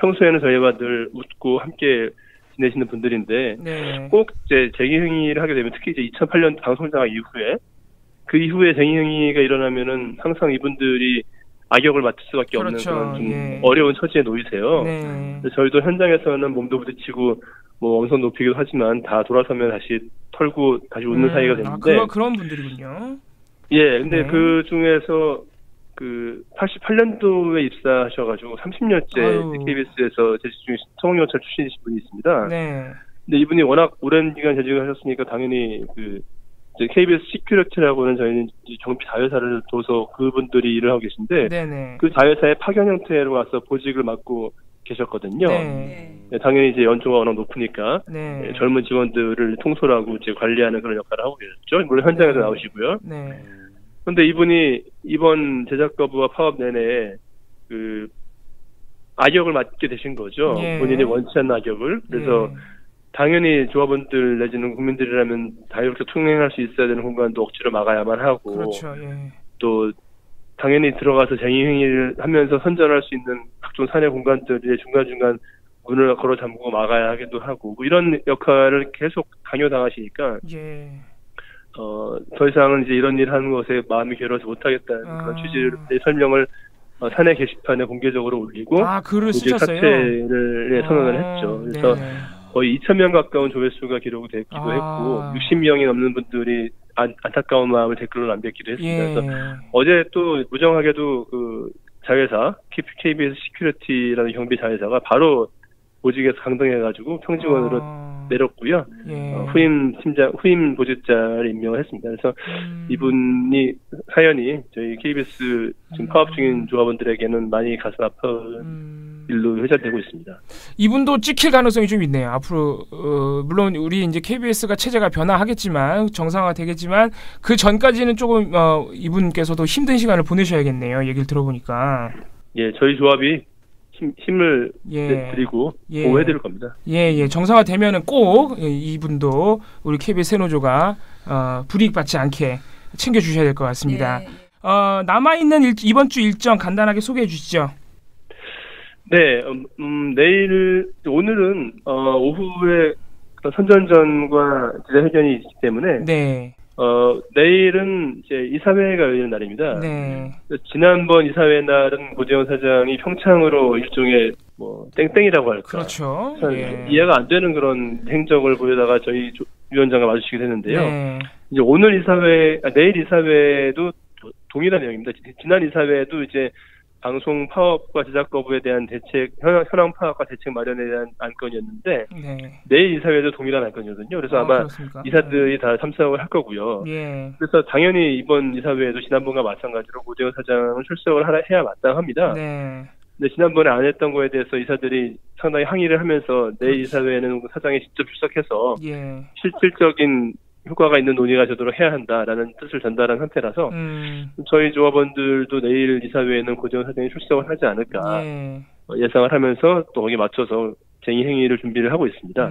H: 평소에는 저희와 늘 웃고 함께 지내시는 분들인데 꼭 이제 쟁의행위를 하게 되면 특히 이제 2008년 방송장악 이후에 그 이후에 쟁의행위가 일어나면은 항상 이분들이 악역을 맡을 수밖에 없는 그런 좀 어려운 처지에 놓이세요. 저희도 현장에서는 몸도 부딪히고 뭐 언성 높이기도 하지만 다 돌아서면 다시 털고 다시 웃는 사이가 됐는데
D: 그런 분들이군요.
H: 예, 근데 그 중에서 그 88년도에 입사하셔가지고 30년째 KBS에서 재직 중이신 청원경찰 출신이신 분이 있습니다. 근데 이분이 워낙 오랜 기간 재직을 하셨으니까 당연히 그 KBS 시큐리티라고는 저희는 정비 자회사를 둬서 그분들이 일을 하고 계신데 그 자회사의 파견 형태로 와서 보직을 맡고 계셨거든요. 당연히 이제 연초가 워낙 높으니까 젊은 직원들을 통솔하고 이제 관리하는 그런 역할을 하고 계셨죠. 물론 현장에서 나오시고요. 그런데 이분이 이번 제작 거부와 파업 내내 그 악역을 맡게 되신 거죠. 본인이 원치 않는 악역을. 그래서 당연히 조합원들 내지는 국민들이라면 자유롭게 통행할 수 있어야 되는 공간도 억지로 막아야만 하고 또 당연히 들어가서 쟁의행위를 하면서 선전할 수 있는 각종 사내 공간들의 중간중간 문을 걸어 잠그고 막아야 하기도 하고 뭐 이런 역할을 계속 강요당하시니까 더 이상은 이제 이런 일 하는 것에 마음이 괴로워서 못하겠다는 그런 취지의 설명을 사내 게시판에 공개적으로 올리고
D: 글을 쓰셨어요.
H: 사퇴를 선언을 했죠. 그래서 거의 2,000명 가까운 조회수가 기록되기도 했고 60명이 넘는 분들이 안타까운 마음을 댓글로 남겼기도 했습니다. 그래서 어제 또 무정하게도 그 자회사 KBS 시큐리티라는 경비 자회사가 바로 보직에서 강등해가지고 평직원으로 내렸고요. 후임 보직자를 임명을 했습니다. 그래서 이분이 사연이 저희 KBS 지금 파업 중인 조합원들에게는 많이 가슴 아픈 일로 회자되고 있습니다.
D: 이분도 찍힐 가능성이 좀 있네요. 앞으로 물론 우리 이제 KBS가 체제가 변화하겠지만 정상화되겠지만 그 전까지는 조금 이분께서도 힘든 시간을 보내셔야겠네요. 얘기를 들어보니까.
H: 예, 저희 조합이 힘을 드리고 보호해드릴 겁니다.
D: 정상화되면은 꼭 이분도 우리 KBS 세노조가 불이익받지 않게 챙겨주셔야 될 것 같습니다. 남아있는 이번 주 일정 간단하게 소개해 주시죠.
H: 네, 오늘은 오후에 선전전과 기자회견이 있기 때문에 내일은 이제 이사회가 열리는 날입니다. 지난번 이사회 날은 고재영 사장이 평창으로 일종의 뭐 땡땡이라고 할까.
D: 그렇죠.
H: 이해가 안 되는 그런 행적을 보여다가 저희 위원장과 마주치게 됐는데요. 이제 내일 이사회도 동일한 내용입니다. 지난 이사회도 이제 방송 파업과 제작 거부에 대한 대책, 현황 파악과 대책 마련에 대한 안건이었는데 내일 이사회도 동일한 안건이거든요. 그래서 아마
D: 그렇습니까?
H: 이사들이 다 참석을 할 거고요. 그래서 당연히 이번 이사회에도 지난번과 마찬가지로 고재원 사장은 출석을 해야 마땅합니다. 근데 지난번에 안 했던 거에 대해서 이사들이 상당히 항의를 하면서 내일 이사회에는 사장이 직접 출석해서 실질적인 효과가 있는 논의가 되도록 해야 한다라는 뜻을 전달한 상태라서 저희 조합원들도 내일 이사회에는 고재원 사장이 출석을 하지 않을까 예상을 하면서 또 거기에 맞춰서 쟁의 행위를 준비를 하고 있습니다.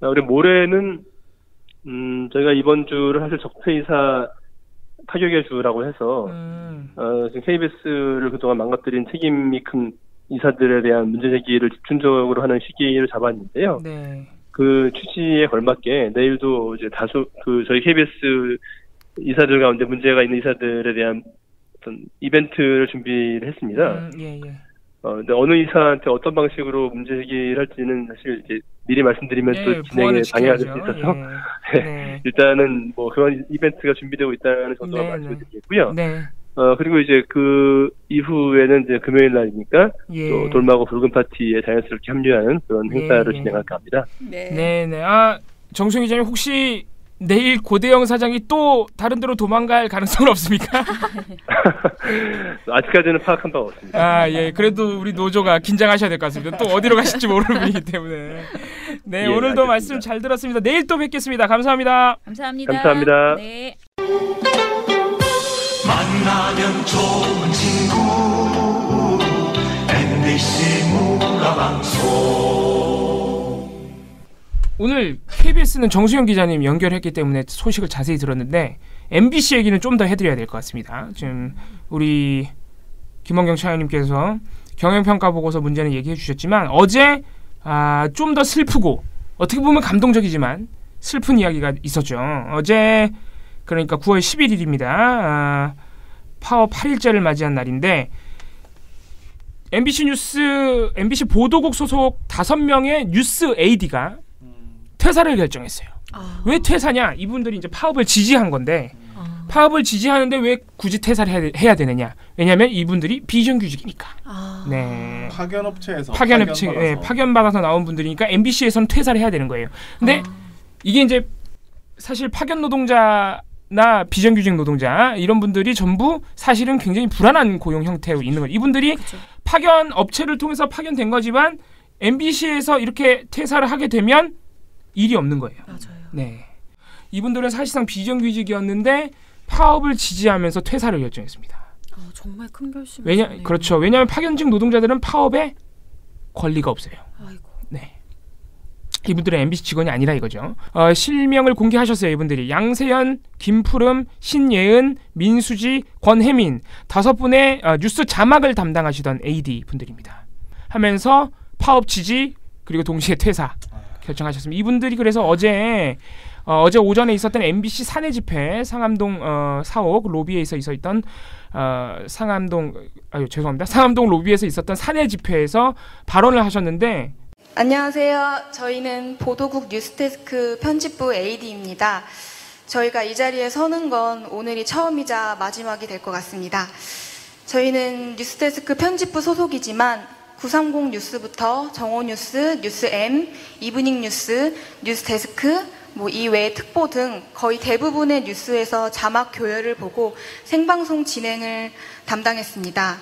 H: 우리 모레는 저희가 이번 주를 사실 적폐이사 타격의 주라고 해서 지금 KBS를 그동안 망가뜨린 책임이 큰 이사들에 대한 문제 제기를 집중적으로 하는 시기를 잡았는데요. 그 취지에 걸맞게 내일도 이제 다수 저희 KBS 이사들 가운데 문제가 있는 이사들에 대한 어떤 이벤트를 준비를 했습니다. 근데 어느 이사한테 어떤 방식으로 문제 제기를 할지는 사실 이제 미리 말씀드리면 또 진행에 방해가 될 수 있어서 일단은 뭐 그런 이벤트가 준비되고 있다는 정도만 말씀을 드리겠고요. 그리고 이제 그 이후에는 이제 금요일 날이니까 또 돌마고 붉은 파티에 자연스럽게 합류하는 그런 행사를 진행할까 합니다.
D: 정수영 기자님 혹시 내일 고대영 사장이 또 다른 데로 도망갈 가능성은 없습니까?
H: 아직까지는 파악한 바가 없습니다.
D: 그래도 우리 노조가 긴장하셔야 될 것 같습니다. 또 어디로 가실지 모르는 분이기 때문에. 오늘도 알겠습니다. 말씀 잘 들었습니다. 내일 또 뵙겠습니다. 감사합니다.
H: 감사합니다.
B: 네.
G: 만나면 좋은 친구 MBC 문화방송.
D: 오늘 KBS는 정수영 기자님 연결했기 때문에 소식을 자세히 들었는데 MBC 얘기는 좀 더 해드려야 될 것 같습니다. 지금 우리 김원경 차장님께서 경영평가 보고서 문제는 얘기해 주셨지만 어제 좀 더 슬프고 어떻게 보면 감동적이지만 슬픈 이야기가 있었죠. 어제 그러니까 9월 11일입니다. 파업 8일째를 맞이한 날인데 MBC 보도국 소속 5명의 뉴스 AD가 퇴사를 결정했어요. 왜 퇴사냐? 이분들이 이제 파업을 지지한 건데 파업을 지지하는데 왜 굳이 퇴사를 해야 되느냐? 왜냐하면 이분들이 비정규직이니까. 파견받아서 나온 분들이니까 MBC에서는 퇴사를 해야 되는 거예요. 근데 이게 이제 사실 파견 노동자나 비정규직 노동자 이런 분들이 전부 사실은 굉장히 불안한 고용 형태로 있는 거예요. 이분들이 파견 업체를 통해서 파견된 거지만 MBC에서 이렇게 퇴사를 하게 되면 일이 없는 거예요. 이분들은 사실상 비정규직이었는데 파업을 지지하면서 퇴사를 결정했습니다.
C: 정말 큰 결심이네요.
D: 그렇죠. 왜냐하면 파견직 노동자들은 파업에 권리가 없어요. 이분들은 MBC 직원이 아니라 이거죠. 실명을 공개하셨어요. 이분들이 양세연, 김푸름, 신예은, 민수지, 권혜민 5분의 뉴스 자막을 담당하시던 AD 분들입니다. 하면서 파업 지지 그리고 동시에 퇴사 결정하셨습니다. 이분들이 그래서 어제 어제 오전에 있었던 MBC 사내 집회 상암동 사옥 로비에서 있었던 상암동 로비에서 있었던 사내 집회에서 발언을 하셨는데
J: 안녕하세요. 저희는 보도국 뉴스데스크 편집부 AD입니다. 저희가 이 자리에 서는 건 오늘이 처음이자 마지막이 될 것 같습니다. 저희는 뉴스데스크 편집부 소속이지만 930 뉴스부터 정오뉴스, 뉴스M, 이브닝 뉴스, 뉴스데스크, 이외의 특보 등 거의 대부분의 뉴스에서 자막 교열을 보고 생방송 진행을 담당했습니다.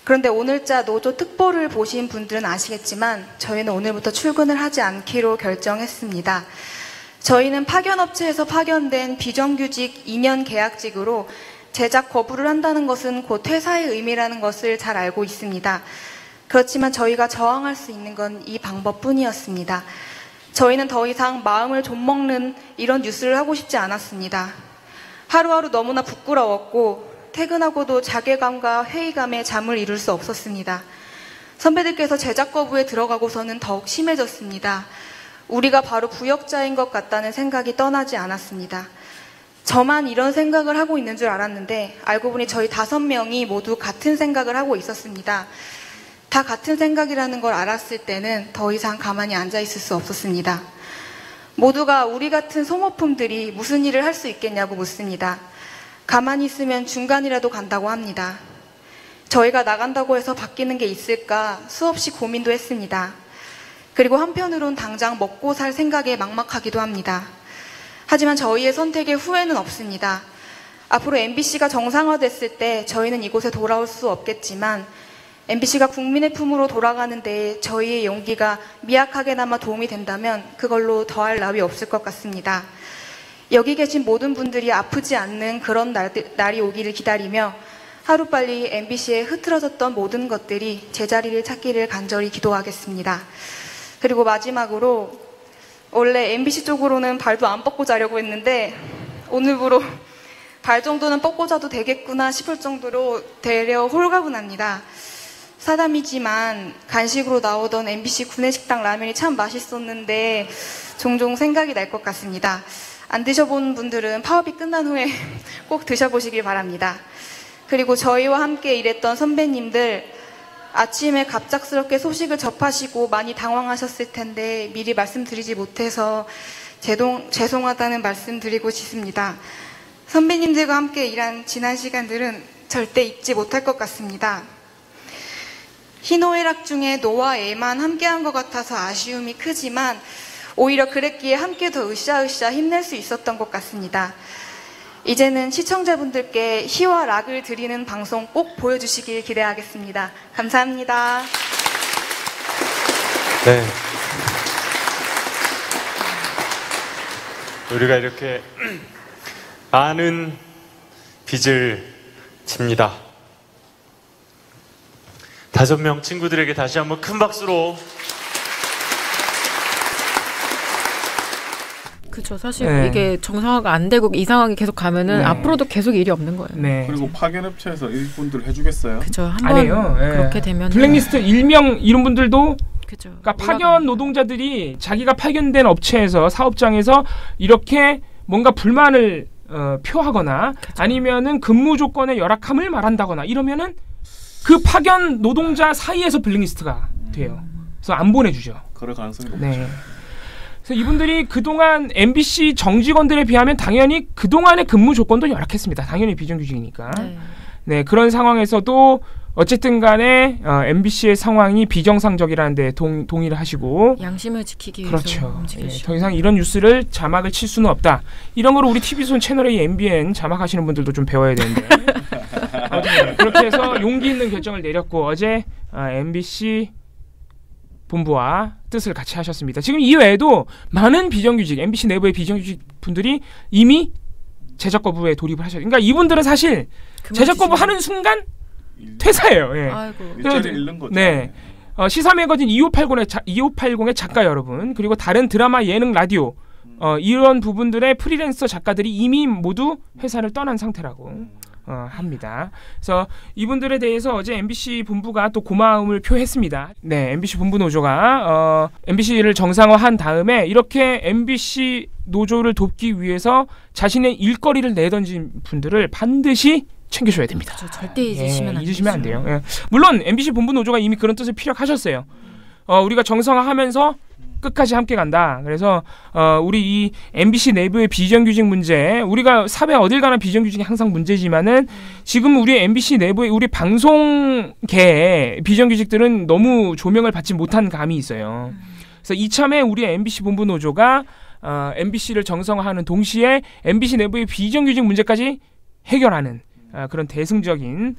J: 그런데 오늘자 노조 특보를 보신 분들은 아시겠지만 저희는 오늘부터 출근을 하지 않기로 결정했습니다. 저희는 파견업체에서 파견된 비정규직 2년 계약직으로 제작 거부를 한다는 것은 곧 퇴사의 의미라는 것을 잘 알고 있습니다. 그렇지만 저희가 저항할 수 있는 건 이 방법뿐이었습니다. 저희는 더 이상 마음을 좀먹는 이런 뉴스를 하고 싶지 않았습니다. 하루하루 너무나 부끄러웠고 퇴근하고도 자괴감과 회의감에 잠을 이룰 수 없었습니다. 선배들께서 제작 거부에 들어가고서는 더욱 심해졌습니다. 우리가 바로 부역자인 것 같다는 생각이 떠나지 않았습니다. 저만 이런 생각을 하고 있는 줄 알았는데 알고 보니 저희 5명이 모두 같은 생각을 하고 있었습니다. 다 같은 생각이라는 걸 알았을 때는 더 이상 가만히 앉아 있을 수 없었습니다. 모두가 우리 같은 소모품들이 무슨 일을 할 수 있겠냐고 묻습니다. 가만히 있으면 중간이라도 간다고 합니다. 저희가 나간다고 해서 바뀌는 게 있을까 수없이 고민도 했습니다. 그리고 한편으론 당장 먹고 살 생각에 막막하기도 합니다. 하지만 저희의 선택에 후회는 없습니다. 앞으로 MBC가 정상화됐을 때 저희는 이곳에 돌아올 수 없겠지만 MBC가 국민의 품으로 돌아가는 데에 저희의 용기가 미약하게나마 도움이 된다면 그걸로 더할 나위 없을 것 같습니다. 여기 계신 모든 분들이 아프지 않는 그런 날이 오기를 기다리며 하루빨리 MBC에 흐트러졌던 모든 것들이 제자리를 찾기를 간절히 기도하겠습니다. 그리고 마지막으로 원래 MBC 쪽으로는 발도 안 뻗고 자려고 했는데 오늘부로 발 정도는 뻗고 자도 되겠구나 싶을 정도로 되려 홀가분합니다. 사담이지만 간식으로 나오던 MBC 구내식당 라면이 참 맛있었는데 종종 생각이 날 것 같습니다. 안 드셔본 분들은 파업이 끝난 후에 꼭 드셔보시길 바랍니다. 그리고 저희와 함께 일했던 선배님들 아침에 갑작스럽게 소식을 접하시고 많이 당황하셨을 텐데 미리 말씀드리지 못해서 죄송하다는 말씀 드리고 싶습니다. 선배님들과 함께 일한 지난 시간들은 절대 잊지 못할 것 같습니다. 희노애락 중에 노와 애만 함께한 것 같아서 아쉬움이 크지만 오히려 그랬기에 함께 더 으쌰으쌰 힘낼 수 있었던 것 같습니다. 이제는 시청자분들께 희와 락을 드리는 방송 꼭 보여주시길 기대하겠습니다. 감사합니다.
K: 네. 우리가 이렇게 많은 빚을 집니다. 5명 친구들에게 다시 한번 큰 박수로.
C: 그렇죠. 사실 이게 정상화가 안 되고 이 상황이 계속 가면은 앞으로도 계속 일이 없는 거예요.
E: 네. 그리고 파견업체에서 일꾼들 해주겠어요?
C: 그렇죠. 한번 그렇게 되면
D: 블랙리스트 일명 이런 분들도
C: 그렇죠.
D: 그러니까 파견 노동자들이 자기가 파견된 업체에서 사업장에서 이렇게 뭔가 불만을 표하거나 그쵸. 아니면은 근무 조건의 열악함을 말한다거나 이러면은 그 파견 노동자 사이에서 블랙리스트가 돼요. 그래서 안 보내주죠.
E: 그럴 가능성이 높죠.
D: 네. 그래서 이분들이 그동안 MBC 정직원들에 비하면 당연히 그동안의 근무 조건도 열악했습니다. 당연히 비정규직이니까. 네, 그런 상황에서도 어쨌든 간에 MBC의 상황이 비정상적이라는 데 동의를 하시고
C: 양심을 지키기 위해서
D: 그렇죠.
C: 움직이시죠.
D: 네, 더 이상 이런 뉴스를 자막을 칠 수는 없다. 이런 걸 우리 TV손 채널A MBN 자막하시는 분들도 좀 배워야 되는데 그렇게 해서 용기 있는 결정을 내렸고 어제 MBC 본부와 뜻을 같이 하셨습니다. 지금 이외에도 많은 비정규직, MBC 내부의 비정규직 분들이 이미 제작 거부에 돌입을 하셨어요. 그러니까 이분들은 사실 제작 거부 하는 순간 퇴사예요. 예.
E: 일자리 잃는 거죠.
D: 네. 시사 매거진 2580의 작가 여러분, 그리고 다른 드라마, 예능, 라디오 이런 부분들의 프리랜서 작가들이 이미 모두 회사를 떠난 상태라고 합니다. 그래서 이분들에 대해서 어제 MBC 본부가 또 고마움을 표했습니다. 네, MBC 본부 노조가 MBC를 정상화한 다음에 이렇게 MBC 노조를 돕기 위해서 자신의 일거리를 내던진 분들을 반드시 챙겨줘야 됩니다.
C: 절대 잊으시면
D: 안 돼요. 예. 물론 MBC 본부 노조가 이미 그런 뜻을 피력하셨어요. 우리가 정상화하면서 끝까지 함께 간다. 그래서 우리 이 MBC 내부의 비정규직 문제, 우리가 사회 어딜 가나 비정규직이 항상 문제지만은 지금 우리 MBC 내부의 우리 방송계의 비정규직들은 너무 조명을 받지 못한 감이 있어요. 그래서 이참에 우리 MBC 본부 노조가 MBC를 정상화하는 동시에 MBC 내부의 비정규직 문제까지 해결하는 그런 대승적인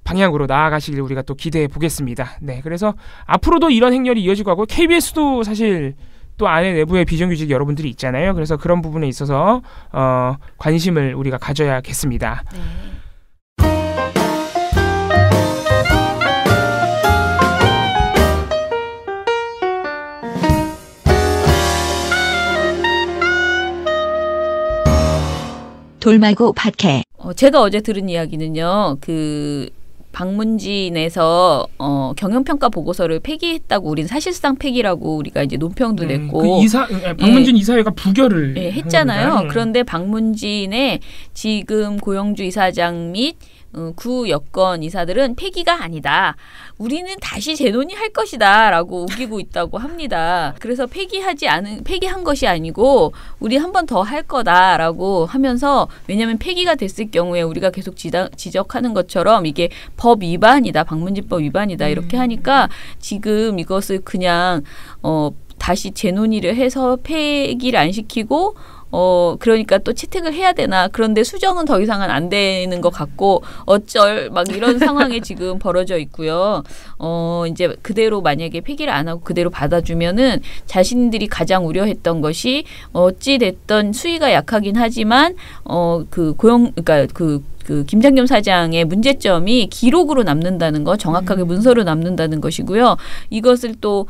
D: 방향으로 나아가시길 우리가 또 기대해 보겠습니다. 네, 그래서 앞으로도 이런 행렬이 이어지고 하고 KBS도 사실 또 안에 내부의 비정규직 여러분들이 있잖아요. 그래서 그런 부분에 있어서 관심을 우리가 가져야겠습니다. 네.
A: 돌마고 팟캐.
B: 제가 어제 들은 이야기는요. 그 방문진에서 경영평가 보고서를 폐기했다고, 우린 사실상 폐기라고 우리가 이제 논평도 냈고,
D: 방문진 이사회가 부결을
B: 했잖아요. 그런데 방문진의 지금 고영주 이사장 및 구 여권 이사들은 폐기가 아니다. 우리는 다시 재논의할 것이다 라고 우기고 있다고 합니다. 그래서 폐기한 것이 아니고 우리 한 번 더 할 거다라고 하면서, 왜냐하면 폐기가 됐을 경우에 우리가 계속 지적하는 것처럼 이게 법 위반이다, 방문진법 위반이다 이렇게 하니까 지금 이것을 그냥 다시 재논의를 해서 폐기를 안 시키고 그러니까 또 채택을 해야 되나. 그런데 수정은 더 이상은 안 되는 것 같고 어쩔 막 이런 상황이 지금 벌어져 있고요. 이제 그대로 만약에 폐기를 안 하고 그대로 받아주면은 자신들이 가장 우려했던 것이 어찌 됐던 수위가 약하긴 하지만 그러니까 그 김장겸 사장의 문제점이 기록으로 남는다는 거, 정확하게 문서로 남는다는 것이고요. 이것을 또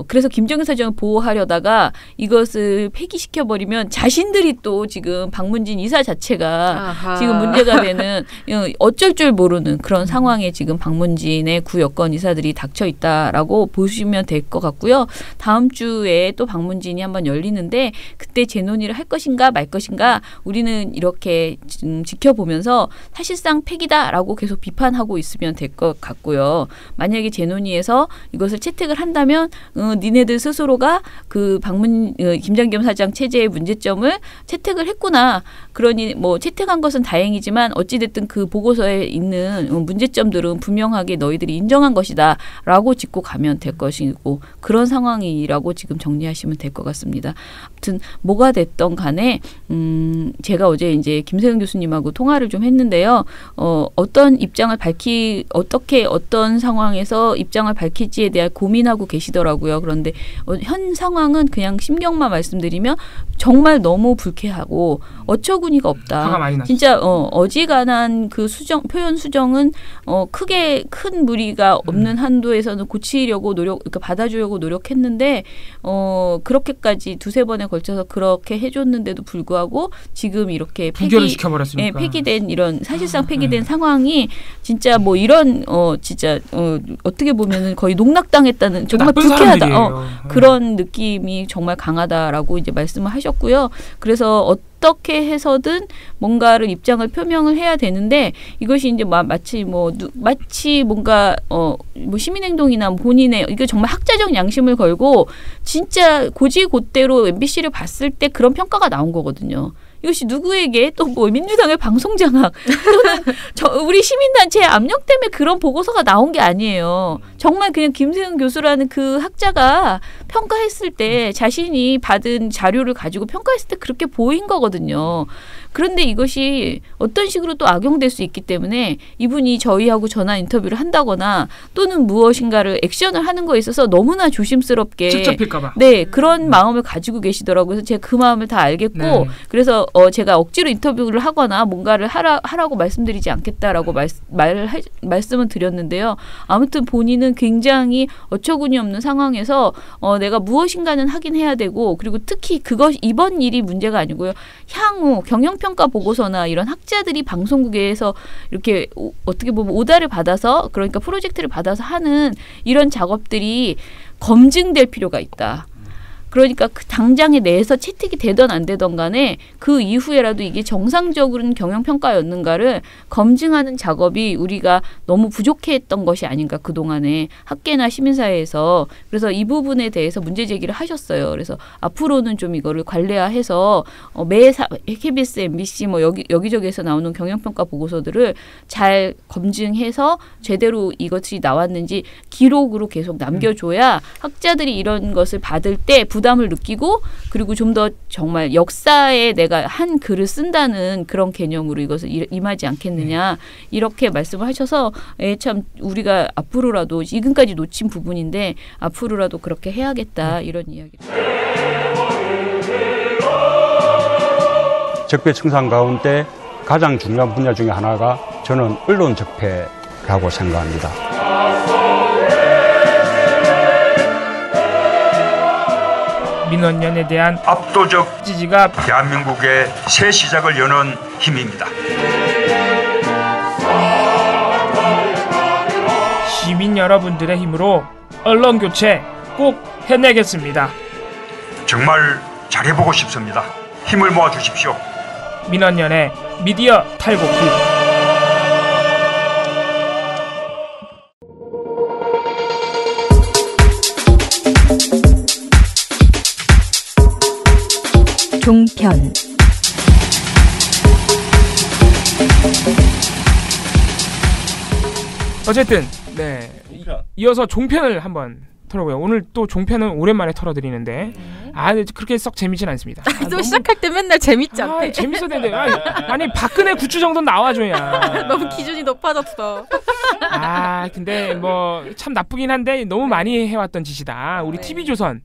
B: 그래서 김정은 사장을 보호하려다가 이것을 폐기시켜버리면 자신들이 또 지금 방문진 이사 자체가 지금 문제가 되는, 어쩔 줄 모르는 그런 상황에 지금 방문진의 구 여권 이사들이 닥쳐 있다라고 보시면 될 것 같고요. 다음 주에 또 방문진이 한번 열리는데 그때 재논의를 할 것인가 말 것인가 우리는 이렇게 지켜보면서 사실상 폐기다라고 계속 비판하고 있으면 될 것 같고요. 만약에 재논의에서 이것을 채택을 한다면 니네들 스스로가 그 김장겸 사장 체제의 문제점을 채택을 했구나. 그러니 뭐 채택한 것은 다행이지만 어찌됐든 그 보고서에 있는 문제점들은 분명하게 너희들이 인정한 것이다 라고 짚고 가면 될 것이고, 그런 상황이라고 지금 정리하시면 될 것 같습니다. 아무튼 뭐가 됐던 간에 제가 어제 이제 김세윤 교수님하고 통화를 좀 했는데요. 어떤 입장을 어떤 상황에서 입장을 밝힐지에 대해 고민하고 계시더라고요. 그런데 현 상황은 그냥 심경만 말씀드리면 정말 너무 불쾌하고 어처구니가 없다.
D: 화가 많이 났어요.
B: 진짜 어지간한 그 표현 수정은 크게 큰 무리가 없는 한도에서는 고치려고 그러니까 받아주려고 노력했는데 그렇게까지 두세 번에 걸쳐서 그렇게 해줬는데도 불구하고 지금 이렇게
D: 부결을 시켜버렸으니까.
B: 폐기된 이런 사실상 폐기된 상황이 진짜 뭐 이런 진짜 어떻게 보면은 거의 농락당했다는, 정말 불쾌하다. 그런 느낌이 정말 강하다라고 이제 말씀을 하셨고요. 그래서 어떻게 해서든 뭔가를 입장을 표명을 해야 되는데 이것이 이제 마치 뭔가 뭐 시민행동이나 본인의 이게 정말 학자적 양심을 걸고 진짜 고지고대로 MBC를 봤을 때 그런 평가가 나온 거거든요. 이것이 누구에게 또 뭐 민주당의 방송장악 또는 우리 시민단체의 압력 때문에 그런 보고서가 나온 게 아니에요. 정말 그냥 김세윤 교수라는 그 학자가 평가했을 때 자신이 받은 자료를 가지고 평가했을 때 그렇게 보인 거거든요. 그런데 이것이 어떤 식으로 또 악용될 수 있기 때문에 이분이 저희하고 전화 인터뷰를 한다거나 또는 무엇인가를 액션을 하는 거에 있어서 너무나 조심스럽게
D: 직접일까봐.
B: 네, 그런 마음을 가지고 계시더라고요. 그래서 제가 그 마음을 다 알겠고 그래서 제가 억지로 인터뷰를 하거나 뭔가를 하라고 말씀드리지 않겠다라고 말씀을 드렸는데요. 아무튼 본인은 굉장히 어처구니 없는 상황에서 내가 무엇인가는 하긴 해야 되고, 그리고 특히 이번 일이 문제가 아니고요. 향후 경영평가 보고서나 이런 학자들이 방송국에서 이렇게 어떻게 보면 오다를 받아서, 그러니까 프로젝트를 받아서 하는 이런 작업들이 검증될 필요가 있다. 그러니까 그 당장에 내에서 채택이 되던 안 되던 간에 그 이후에라도 이게 정상적인 경영평가였는가를 검증하는 작업이 우리가 너무 부족했던 것이 아닌가 그동안에 학계나 시민사회에서. 그래서 이 부분에 대해서 문제 제기를 하셨어요. 그래서 앞으로는 좀 이거를 관례화해서 KBS, MBC 뭐 여기저기에서 나오는 경영평가 보고서들을 잘 검증해서 제대로 이것이 나왔는지 기록으로 계속 남겨줘야 학자들이 이런 것을 받을 때 부담을 느끼고 그리고 좀 더 정말 역사에 내가 한 글을 쓴다는 그런 개념으로 이것을 임하지 않겠느냐 이렇게 말씀을 하셔서 참 우리가 앞으로라도 지금까지 놓친 부분인데 앞으로라도 그렇게 해야겠다 이런 이야기.
L: 적폐 청산 가운데 가장 중요한 분야 중에 하나가 저는 언론 적폐라고 생각합니다.
D: 민원연에 대한
M: 압도적
D: 지지가
M: 대한민국의 새 시작을 여는 힘입니다.
D: 시민 여러분들의 힘으로 언론 교체 꼭 해내겠습니다.
M: 정말 잘해보고 싶습니다. 힘을 모아주십시오.
D: 민원연의 미디어 탈곡기.
A: 종편.
D: 어쨌든 네 이어서 종편을 한번 털어보요. 오늘 또 종편은 오랜만에 털어드리는데 그렇게 썩 재미진 않습니다.
C: 또 너무, 시작할 때 맨날 재밌지 않대.
D: 재밌어야 되는데 아니 박근혜 구추 정도는 나와줘야.
C: 너무 기준이 높아졌어.
D: 근데 뭐 참 나쁘긴 한데 너무 많이 해왔던 짓이다. 우리 TV조선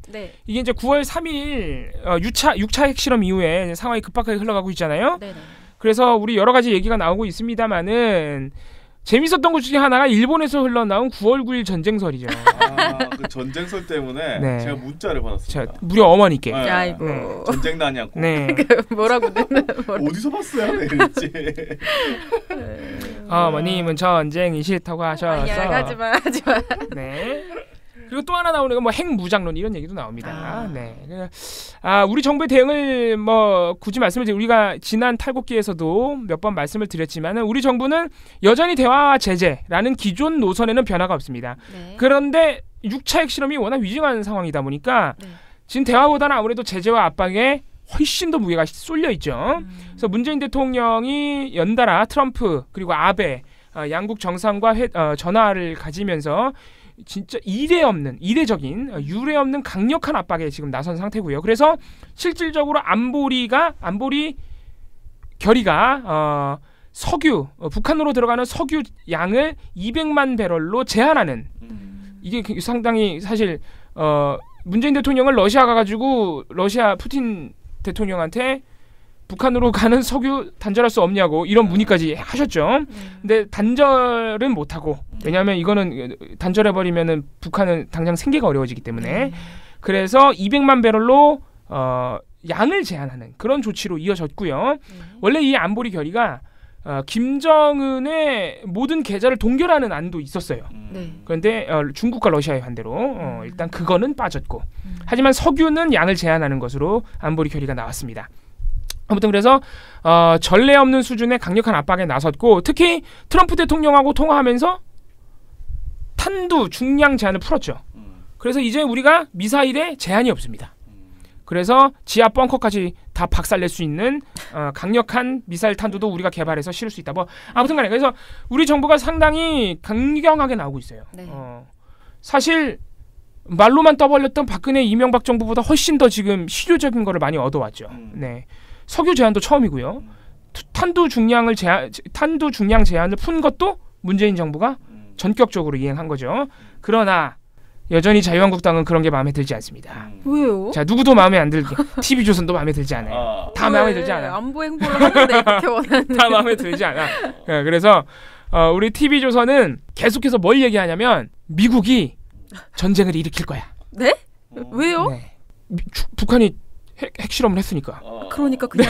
D: 이게 이제 9월 3일 6차 핵실험 이후에 상황이 급박하게 흘러가고 있잖아요. 그래서 우리 여러 가지 얘기가 나오고 있습니다만은 재밌었던 것 중에 하나가 일본에서 흘러나온 9월 9일 전쟁설이죠.
E: 그 전쟁설 때문에 제가 문자를 받았습니다.
D: 무려 어머니께.
C: 아이고.
E: 전쟁난이 않고.
C: 뭐라고
E: 어디서 봤어요? 이랬지.
D: 어머님은 전쟁이 싫다고 하셔서.
C: 하지마.
D: 네. 그리고 또 하나 나오는 건 뭐 핵무장론 이런 얘기도 나옵니다. 우리 정부의 대응을 뭐 굳이 말씀을 드리면 우리가 지난 탈곡기에서도 몇 번 말씀을 드렸지만은 우리 정부는 여전히 대화와 제재라는 기존 노선에는 변화가 없습니다. 그런데 6차 핵실험이 워낙 위중한 상황이다 보니까 지금 대화보다는 아무래도 제재와 압박에 훨씬 더 무게가 쏠려 있죠. 그래서 문재인 대통령이 연달아 트럼프 그리고 아베 양국 정상과 전화를 가지면서 진짜 이례적인 유례 없는 강력한 압박에 지금 나선 상태고요. 그래서 실질적으로 안보리 결의가 석유 북한으로 들어가는 석유 양을 200만 배럴로 제한하는 이게 상당히 사실 문재인 대통령을 러시아 가가지고 러시아 푸틴 대통령한테 북한으로 가는 석유 단절할 수 없냐고 이런 문의까지 하셨죠. 근데 단절은 못하고 왜냐하면 이거는 단절해버리면은 북한은 당장 생계가 어려워지기 때문에 그래서 200만 배럴로 양을 제한하는 그런 조치로 이어졌고요. 원래 이 안보리 결의가 김정은의 모든 계좌를 동결하는 안도 있었어요. 그런데 중국과 러시아의 반대로 일단 그거는 빠졌고 하지만 석유는 양을 제한하는 것으로 안보리 결의가 나왔습니다. 아무튼 그래서 전례 없는 수준의 강력한 압박에 나섰고 특히 트럼프 대통령하고 통화하면서 탄두 중량 제한을 풀었죠. 그래서 이제 우리가 미사일에 제한이 없습니다. 그래서 지하 벙커까지 다 박살낼 수 있는 강력한 미사일 탄두도 우리가 개발해서 실을 수 있다. 뭐 아무튼 간에 그래서 우리 정부가 상당히 강경하게 나오고 있어요. 사실 말로만 떠벌렸던 박근혜 이명박 정부보다 훨씬 더 지금 실효적인 거를 많이 얻어왔죠. 석유 제한도 처음이고요. 탄두 중량 제한을 푼 것도 문재인 정부가 전격적으로 이행한 거죠. 그러나 여전히 자유한국당은 그런 게 마음에 들지 않습니다.
C: 왜요?
D: 자, 누구도 마음에 안 들게. TV조선도 마음에 들지 않아요. 다 마음에 들지 않아.
C: 안보 행보를 하는데 이렇게 원하는.
D: 다 마음에 들지 않아. 그래서 우리 TV조선은 계속해서 뭘 얘기하냐면 미국이 전쟁을 일으킬 거야.
C: 네? 왜요?
D: 북한이 핵실험을 했으니까.
C: 그러니까 그냥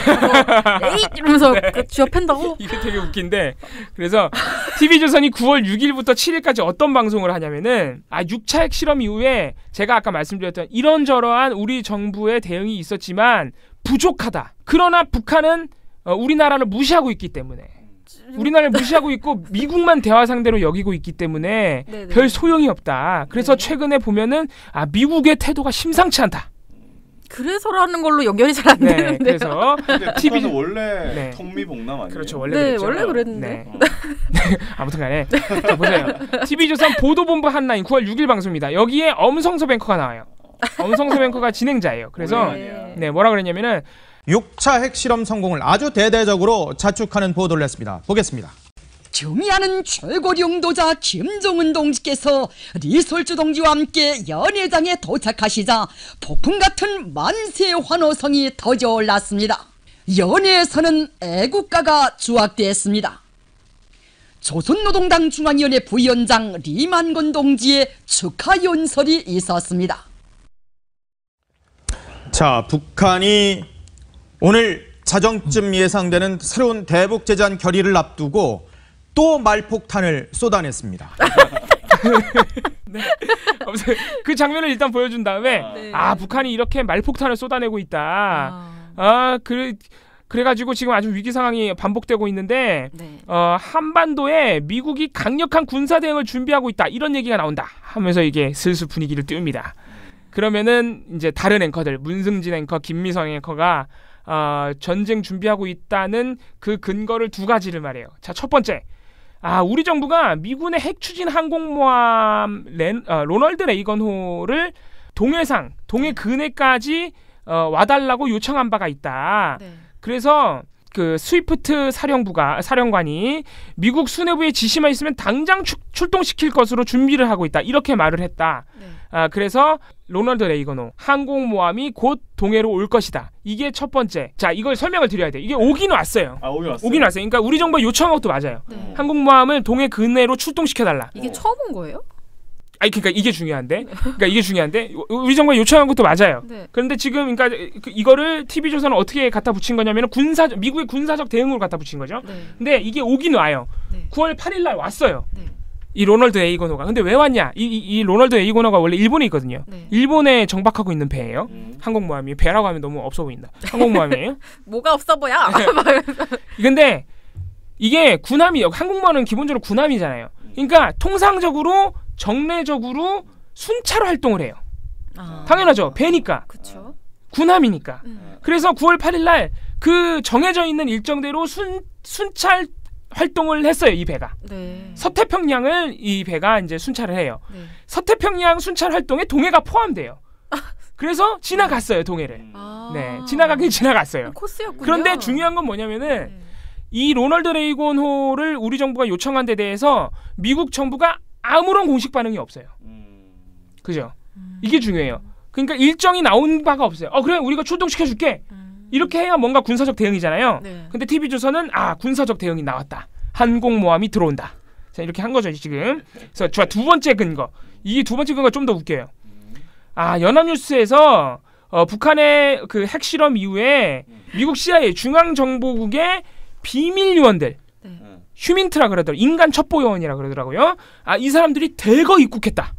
C: 에이 이러면서 네. 쥐어 팬다고?
D: 이게 되게 웃긴데 그래서 TV조선이 9월 6일부터 7일까지 어떤 방송을 하냐면은 6차 핵실험 이후에 제가 아까 말씀드렸던 이런저러한 우리 정부의 대응이 있었지만 부족하다. 그러나 북한은 우리나라를 무시하고 있기 때문에 우리나라를 무시하고 있고 미국만 대화 상대로 여기고 있기 때문에 네네. 별 소용이 없다. 그래서 네. 최근에 보면은 미국의 태도가 심상치 않다.
C: 그래서라는 걸로 연결이 잘 안 되는데요.
E: 그래서 TV는 원래
D: 네.
E: 통미봉남 아니에요?
D: 그렇죠. 원래
C: 네,
D: 그랬죠.
C: 원래 그랬는데.
D: 네. 아무튼간에 자, 보세요. TV조선 보도본부 한라인 9월 6일 방송입니다. 여기에 엄성소 뱅커가 나와요. 엄성소 뱅커가 진행자예요. 그래서 네, 뭐라 그랬냐면은
N: 6차 핵실험 성공을 아주 대대적으로 자축하는 보도를 했습니다. 보겠습니다.
O: 경의하는 최고領導자 김정은 동지께서 리솔주 동지와 함께 연회장에 도착하시자 폭풍 같은 만세 환호성이 터져올랐습니다. 연회에서는 애국가가 주악되었습니다. 조선노동당 중앙위원회 부위원장 리만건 동지의 축하 연설이 있었습니다.
N: 자, 북한이 오늘 자정쯤 예상되는 새로운 대북제재안 결의를 앞두고 또 말폭탄을 쏟아냈습니다.
D: 네. 그 장면을 일단 보여준 다음에 네. 북한이 이렇게 말폭탄을 쏟아내고 있다. 그래가지고 지금 아주 위기 상황이 반복되고 있는데 네. 한반도에 미국이 강력한 군사 대응을 준비하고 있다. 이런 얘기가 나온다. 하면서 이게 슬슬 분위기를 띄웁니다. 그러면은 이제 다른 앵커들 문승진 앵커, 김미성 앵커가 전쟁 준비하고 있다는 그 근거를 두 가지를 말해요. 자, 첫 번째. 우리 정부가 미군의 핵 추진 항공모함 로널드 레이건호를 동해상, 동해 근해까지 와달라고 요청한 바가 있다. 네. 그래서 그 스위프트 사령관이 미국 수뇌부의 지시만 있으면 당장 출동시킬 것으로 준비를 하고 있다. 이렇게 말을 했다. 네. 그래서 로널드 레이건호 항공모함이 곧 동해로 올 것이다. 이게 첫 번째. 자, 이걸 설명을 드려야 돼. 이게 오긴 왔어요. 오긴 왔어요. 그러니까 우리 정부가 요청한 것도 맞아요. 네. 항공모함을 동해 근해로 출동시켜달라.
C: 이게 처음 온 거예요?
D: 그러니까 이게 중요한데. 우리 정부가 요청한 것도 맞아요. 네. 그런데 지금 그러니까 이거를 TV조선은 어떻게 갖다 붙인 거냐면 미국의 군사적 대응으로 갖다 붙인 거죠. 네. 근데 이게 오긴 와요. 네. 9월 8일 날 왔어요. 네. 이 로널드 레이건호가. 근데 왜 왔냐? 이 로널드 레이건호가 원래 일본에 있거든요. 네. 일본에 정박하고 있는 배예요. 항공모함이. 배라고 하면 너무 없어 보인다. 항공모함이에요.
C: 뭐가 없어 보여?
D: 근데 이게 군함이에요. 항공모함은 기본적으로 군함이잖아요. 그러니까 통상적으로 정례적으로 순찰 활동을 해요. 당연하죠. 배니까.
C: 그쵸.
D: 군함이니까. 그래서 9월 8일 날 그 정해져 있는 일정대로 순찰 활동을 했어요. 이 배가. 네. 서태평양을 이 배가 이제 순찰을 해요. 네. 서태평양 순찰 활동에 동해가 포함돼요. 그래서 지나갔어요. 동해를. 네, 지나가긴 지나갔어요.
C: 코스였군요.
D: 그런데 중요한 건 뭐냐면은 이 로널드 레이건호를 우리 정부가 요청한 데 대해서 미국 정부가 아무런 공식 반응이 없어요. 그죠? 이게 중요해요. 그러니까 일정이 나온 바가 없어요. 그래, 우리가 출동시켜줄게. 이렇게 해야 뭔가 군사적 대응이잖아요. 네. 근데 TV조선은 군사적 대응이 나왔다. 항공모함이 들어온다. 자, 이렇게 한 거죠 지금. 그래서 두 번째 근거. 이 두 번째 근거가 좀 더 웃겨요. 연합뉴스에서 북한의 그 핵실험 이후에 미국 CIA 중앙정보국의 비밀 요원들, 휴민트라 그러더라고요. 인간 첩보 요원이라 그러더라고요. 이 사람들이 대거 입국했다.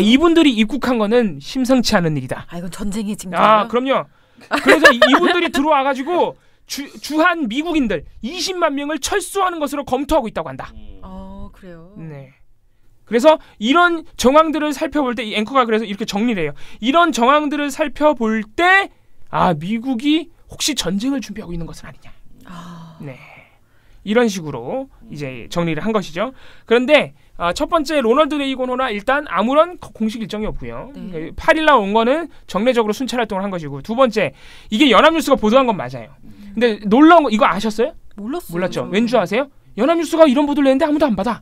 D: 이분들이 입국한 거는 심상치 않은 일이다.
C: 이건 전쟁의 징조예요?
D: 그럼요. 그래서 이분들이 들어와가지고 주한 미국인들 20만 명을 철수하는 것으로 검토하고 있다고 한다.
C: 그래요.
D: 네. 그래서 이런 정황들을 살펴볼 때 이 앵커가 그래서 이렇게 정리를 해요. 이런 정황들을 살펴볼 때 미국이 혹시 전쟁을 준비하고 있는 것은 아니냐. 네. 이런 식으로 이제 정리를 한 것이죠. 그런데 첫 번째 로널드 레이건호나 일단 아무런 공식 일정이 없고요. 8일날 온 거는 정례적으로 순찰 활동을 한 것이고, 두 번째 이게 연합뉴스가 보도한 건 맞아요. 근데 놀라운 거 이거 아셨어요? 몰랐죠. 왠지 아세요? 연합뉴스가 이런 보도를 냈는데 아무도 안 받아.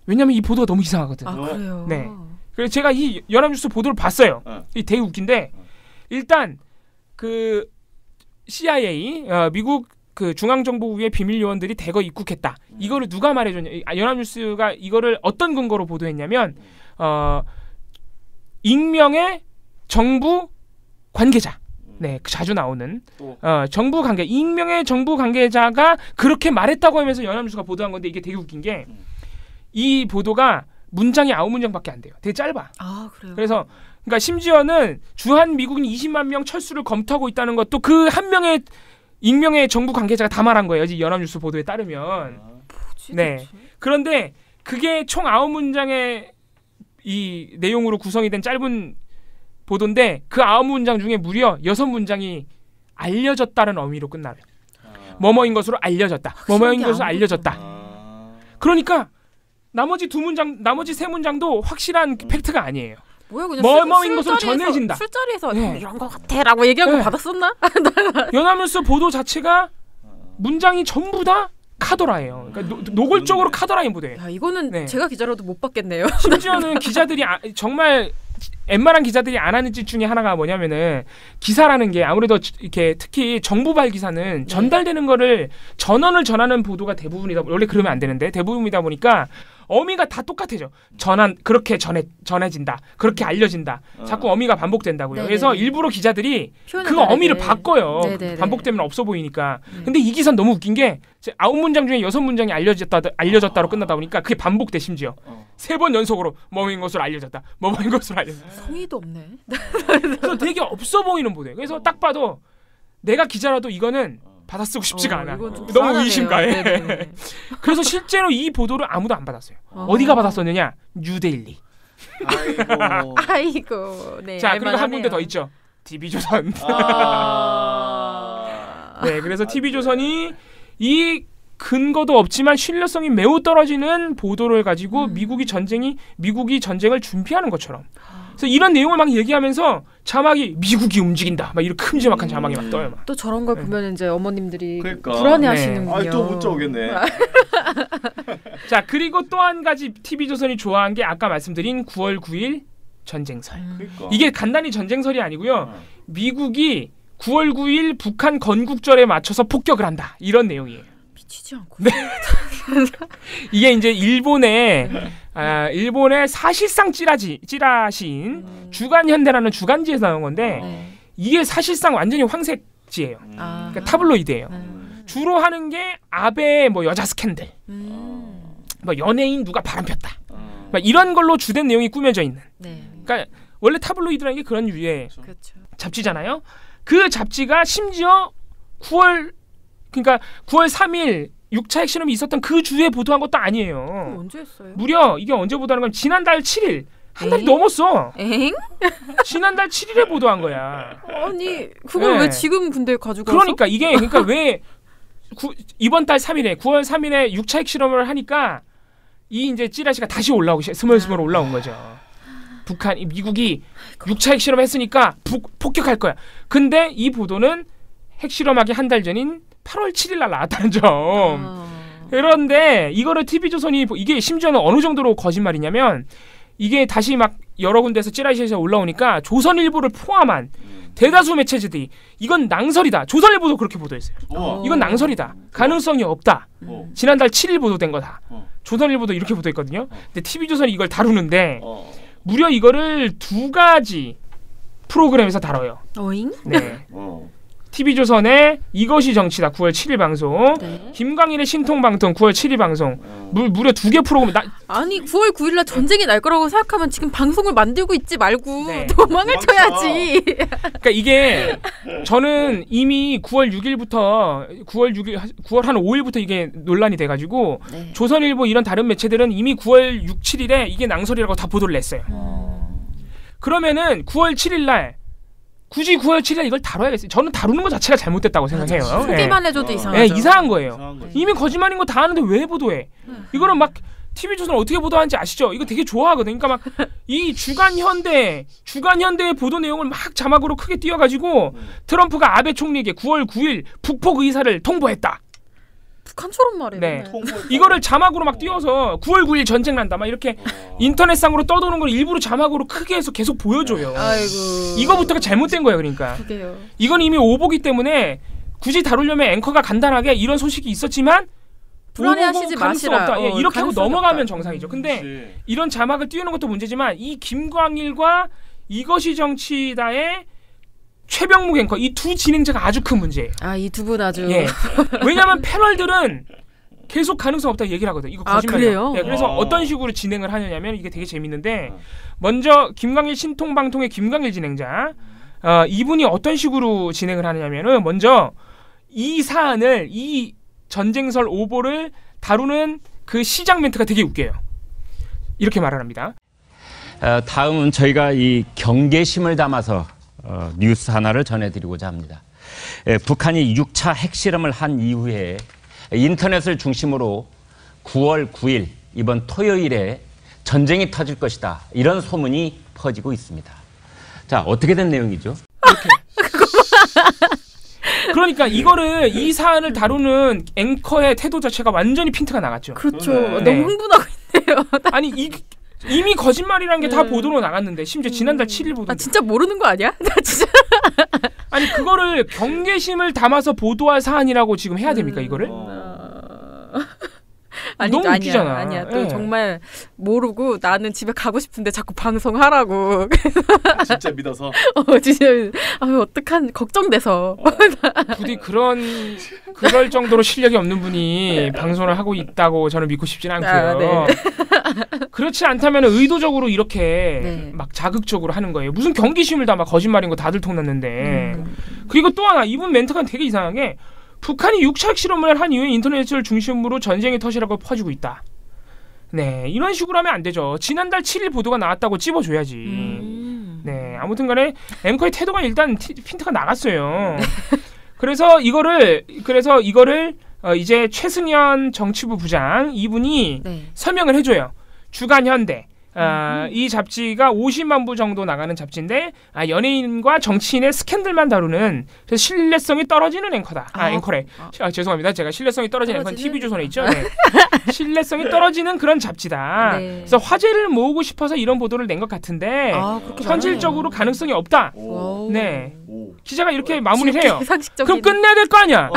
D: 왜냐면 이 보도가 너무 이상하거든.
C: 그래요?
D: 네. 그래서 제가 이 연합뉴스 보도를 봤어요. 이 되게 웃긴데 일단 그 CIA 미국 그 중앙정보국의 비밀 요원들이 대거 입국했다. 이거를 누가 말해줬냐? 연합뉴스가 이거를 어떤 근거로 보도했냐면 익명의 정부 관계자. 네, 자주 나오는 정부 관계, 익명의 정부 관계자가 그렇게 말했다고 하면서 연합뉴스가 보도한 건데 이게 되게 웃긴 게 이 보도가 문장이 9문장밖에 안 돼요. 되게 짧아.
C: 아, 그래요?
D: 그래서 그러니까 심지어는 주한 미국인 20만 명 철수를 검토하고 있다는 것도 그 한 명의 익명의 정부 관계자가 다 말한 거예요. 이 연합뉴스 보도에 따르면. 네. 그런데 그게 총 9문장의 이 내용으로 구성이 된 짧은 보도인데 그 9문장 중에 무려 6문장이 알려졌다는 의미로 끝나요. 뭐뭐인 것으로 알려졌다. 뭐뭐인 것으로 알려졌다. 그러니까 나머지 3문장도 확실한 팩트가 아니에요.
C: 뭐야, 그냥
D: 뭐뭐인 것으로 전해진다.
C: 술자리에서 이런 거 같아라고 얘기한 거 받았었나?
D: 연합뉴스 보도 자체가 문장이 전부 다 카더라예요. 그러니까 노골적으로 카더라인 보도예요.
C: 야, 이거는 제가 기자라도 못 받겠네요.
D: 심지어는 기자들이 정말 웬만한 기자들이 안 하는 짓 중에 하나가 뭐냐면은 기사라는 게 아무래도 이렇게 특히 정부발 기사는 전달되는 거를 전원을 전하는 보도가 대부분이다. 원래 그러면 안 되는데 대부분이다 보니까 어미가 다 똑같아져. 그렇게 전해진다. 그렇게 알려진다. 자꾸 어미가 반복된다고요.
C: 네네네.
D: 그래서 일부러 기자들이 그 어미를 바꿔요.
C: 네네네.
D: 반복되면 없어 보이니까. 근데 이 기사는 너무 웃긴 게 9문장 중에 6문장이 알려졌다로 끝나다 보니까 그게 반복돼 심지어. 3번 연속으로 뭐인 것으로 알려졌다. 뭐인 것으로 알려졌다.
C: 성의도 없네.
D: 그래서 되게 없어 보이는 보도예요. 그래서 딱 봐도 내가 기자라도 이거는 받아쓰고 싶지가 않아. 너무 의심가해. 그래서 실제로 이 보도를 아무도 안 받았어요. 어디가 받았었느냐? 뉴데일리.
C: 아이고. 네.
D: 자, 그리고 한 군데 더 있죠. TV조선. 네, 그래서 TV조선이 이 근거도 없지만 신뢰성이 매우 떨어지는 보도를 가지고 미국이 전쟁을 준비하는 것처럼. 그래서 이런 내용을 막 얘기하면서 자막이 미국이 움직인다. 막 이런 큼지막한 자막이 막 떠요. 막.
C: 또 저런 걸 보면 이제 어머님들이
E: 그러니까.
C: 불안해하시는군요.
E: 네. 또 문자 오겠네.
D: 자, 그리고 또 한 가지 TV조선이 좋아한 게 아까 말씀드린 9월 9일 전쟁설.
E: 그러니까.
D: 이게 간단히 전쟁설이 아니고요. 미국이 9월 9일 북한 건국절에 맞춰서 폭격을 한다. 이런 내용이에요.
C: 미치지 않고.
D: 네. 이게 이제 일본의 사실상 찌라시인 주간현대라는 주간지에서 나온 건데 이게 사실상 완전히 황색지예요. 그러니까 타블로이드예요. 주로 하는 게 아베의 뭐 여자 스캔들, 뭐 연예인 누가 바람폈다, 막 이런 걸로 주된 내용이 꾸며져 있는. 그러니까 원래 타블로이드라는 게 그런 유의 잡지잖아요. 그 잡지가 심지어 9월 3일 6차 핵실험이 있었던 그 주에 보도한 것도 아니에요.
C: 언제 했어요?
D: 무려 이게 언제 보도하는 건 지난달 7일. 한 달이 넘었어. 지난달 7일에 보도한 거야.
C: 아니 그걸 왜 지금 근데 가지고 와서?
D: 그러니까 이게 왜 이번 달 3일에 9월 3일에 6차 핵실험을 하니까 이 이제 찌라시가 다시 올라오기 스멀스멀 올라온 거죠. 미국이 6차 핵실험 했으니까 폭격할 거야. 근데 이 보도는 핵실험하기 한 달 전인 8월 7일 날 나왔다는 점. 그런데 이거를 TV조선이 이게 심지어는 어느 정도로 거짓말이냐면 이게 다시 막 여러 군데서 찌라시에서 올라오니까 조선일보를 포함한 대다수 매체들이 이건 낭설이다. 조선일보도 그렇게 보도했어요. 이건 낭설이다. 가능성이 없다. 지난달 7일 보도된 거다. 조선일보도 이렇게 보도했거든요. 근데 TV조선이 이걸 다루는데 무려 이거를 2가지 프로그램에서 다뤄요.
C: 어잉?
D: 네. TV조선의 이것이 정치다 9월 7일 방송, 김광일의 신통방통 9월 7일 방송, 무려 2개 프로그램.
C: 아니 9월 9일날 전쟁이 날 거라고 생각하면 지금 방송을 만들고 있지 말고 도망을 쳐야지.
D: 그러니까 이게 저는 이미 9월 6일부터 9월 한 5일부터 이게 논란이 돼가지고 조선일보 이런 다른 매체들은 이미 9월 6, 7일에 이게 낭설이라고 다 보도를 냈어요. 그러면은 9월 7일날 굳이 9월 7일 이걸 다뤄야겠어요. 저는 다루는 것 자체가 잘못됐다고 생각해요.
C: 소개만 해줘도 이상하죠.
D: 네, 이상한 거예요. 이미 거짓말인 거 다 아는데 왜 보도해? 이거는 막 TV조선 어떻게 보도하는지 아시죠? 이거 되게 좋아하거든요. 그러니까 막 이 주간현대의 보도 내용을 막 자막으로 크게 띄워가지고 트럼프가 아베 총리에게 9월 9일 북폭 의사를 통보했다.
C: 북한처럼 말해.
D: 네. 이거를 자막으로 막 띄워서 9월 9일 전쟁 난다 막 이렇게 인터넷상으로 떠도는 걸 일부러 자막으로 크게 해서 계속 보여줘요.
C: 아이고.
D: 이거부터가 잘못된 거예요. 그러니까.
C: 그게요.
D: 이건 이미 오보기 때문에 굳이 다루려면 앵커가 간단하게 이런 소식이 있었지만
C: 불안해하시지 마시라.
D: 예, 이렇게 하고 넘어가면 정상이죠. 근데 이런 자막을 띄우는 것도 문제지만 이 김광일과 이것이 정치다의 최병묵 앵커 이 두 진행자가 아주 큰 문제예요.
C: 이 두 분 아주.
D: 예. 왜냐하면 패널들은 계속 가능성 없다고 얘기를 하거든. 이거 거짓말이야.
C: 그래요?
D: 예, 그래서 어떤 식으로 진행을 하느냐면 이게 되게 재밌는데 먼저 김광일 신통방통의 김광일 진행자 이분이 어떤 식으로 진행을 하느냐면은 먼저 이 사안을 이 전쟁설 오보를 다루는 그 시작 멘트가 되게 웃겨요. 이렇게 말을 합니다.
P: 다음은 저희가 이 경계심을 담아서 뉴스 하나를 전해드리고자 합니다. 북한이 6차 핵실험을 한 이후에 인터넷을 중심으로 9월 9일 이번 토요일에 전쟁이 터질 것이다. 이런 소문이 퍼지고 있습니다. 자, 어떻게 된 내용이죠?
D: 그러니까 이거를 이 사안을 다루는 앵커의 태도 자체가 완전히 핀트가 나갔죠.
C: 그렇죠. 너무 흥분하고 있네요.
D: 아니 이미 거짓말이라는 게 다 보도로 나갔는데 심지어 지난달 7일 보도.
C: 진짜 모르는 거 아니야? 나 진짜.
D: 아니 그거를 경계심을 담아서 보도할 사안이라고 지금 해야 됩니까 이거를?
C: 아니,
D: 너무 웃기잖아.
C: 아니야. 또 정말 모르고 나는 집에 가고 싶은데 자꾸 방송하라고.
E: 진짜 믿어서.
C: 진짜 어떡한 걱정돼서.
D: 부디 그럴 정도로 실력이 없는 분이 방송을 하고 있다고 저는 믿고 싶진 않고요.
C: 네.
D: 그렇지 않다면 의도적으로 이렇게 막 자극적으로 하는 거예요. 무슨 경계심을 담아 거짓말인 거 다들 통났는데. 그리고 또 하나 이분 멘트가 되게 이상하게 북한이 6차 핵실험을 한 이후에 인터넷을 중심으로 전쟁이 터지라고 퍼지고 있다. 네, 이런 식으로 하면 안 되죠. 지난달 7일 보도가 나왔다고 찝어줘야지. 네, 아무튼간에 앵커의 태도가 일단 핀트가 나갔어요. 그래서 이거를 이제 최승현 정치부 부장 이분이 설명을 해줘요. 주간 현대. 이 잡지가 50만 부 정도 나가는 잡지인데 연예인과 정치인의 스캔들만 다루는 그래서 신뢰성이 떨어지는 앵커다. 앵커래. 죄송합니다. 제가 신뢰성이 떨어지는 앵커는 TV조선에 있죠. 네. 신뢰성이 떨어지는 그런 잡지다.
C: 네.
D: 그래서 화제를 모으고 싶어서 이런 보도를 낸 것 같은데 현실적으로 가능성이 없다. 네. 기자가 이렇게 마무리를 해요. 그럼 끝내야 될 거 아니야.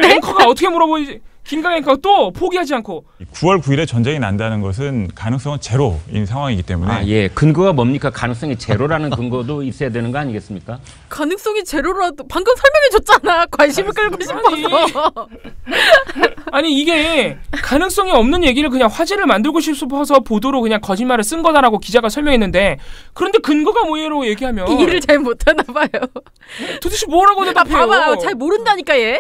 D: 앵커가 어떻게 물어보지? 김강 앵커가 또 포기하지 않고
Q: 9월 9일에 전쟁이 난다는 것은 가능성은 제로인 상황이기 때문에
P: 근거가 뭡니까? 가능성이 제로라는 근거도 있어야 되는 거 아니겠습니까?
C: 가능성이 제로라도 방금 설명해줬잖아. 관심을 끌고 싶어서.
D: 아니 이게 가능성이 없는 얘기를 그냥 화제를 만들고 싶어서 보도로 그냥 거짓말을 쓴 거다라고 기자가 설명했는데 그런데 근거가 뭐예요? 얘기하면
C: 일을 잘 못하나 봐요.
D: 도대체 뭐라고 대답해요?
C: 봐봐요. 잘 모른다니까 얘.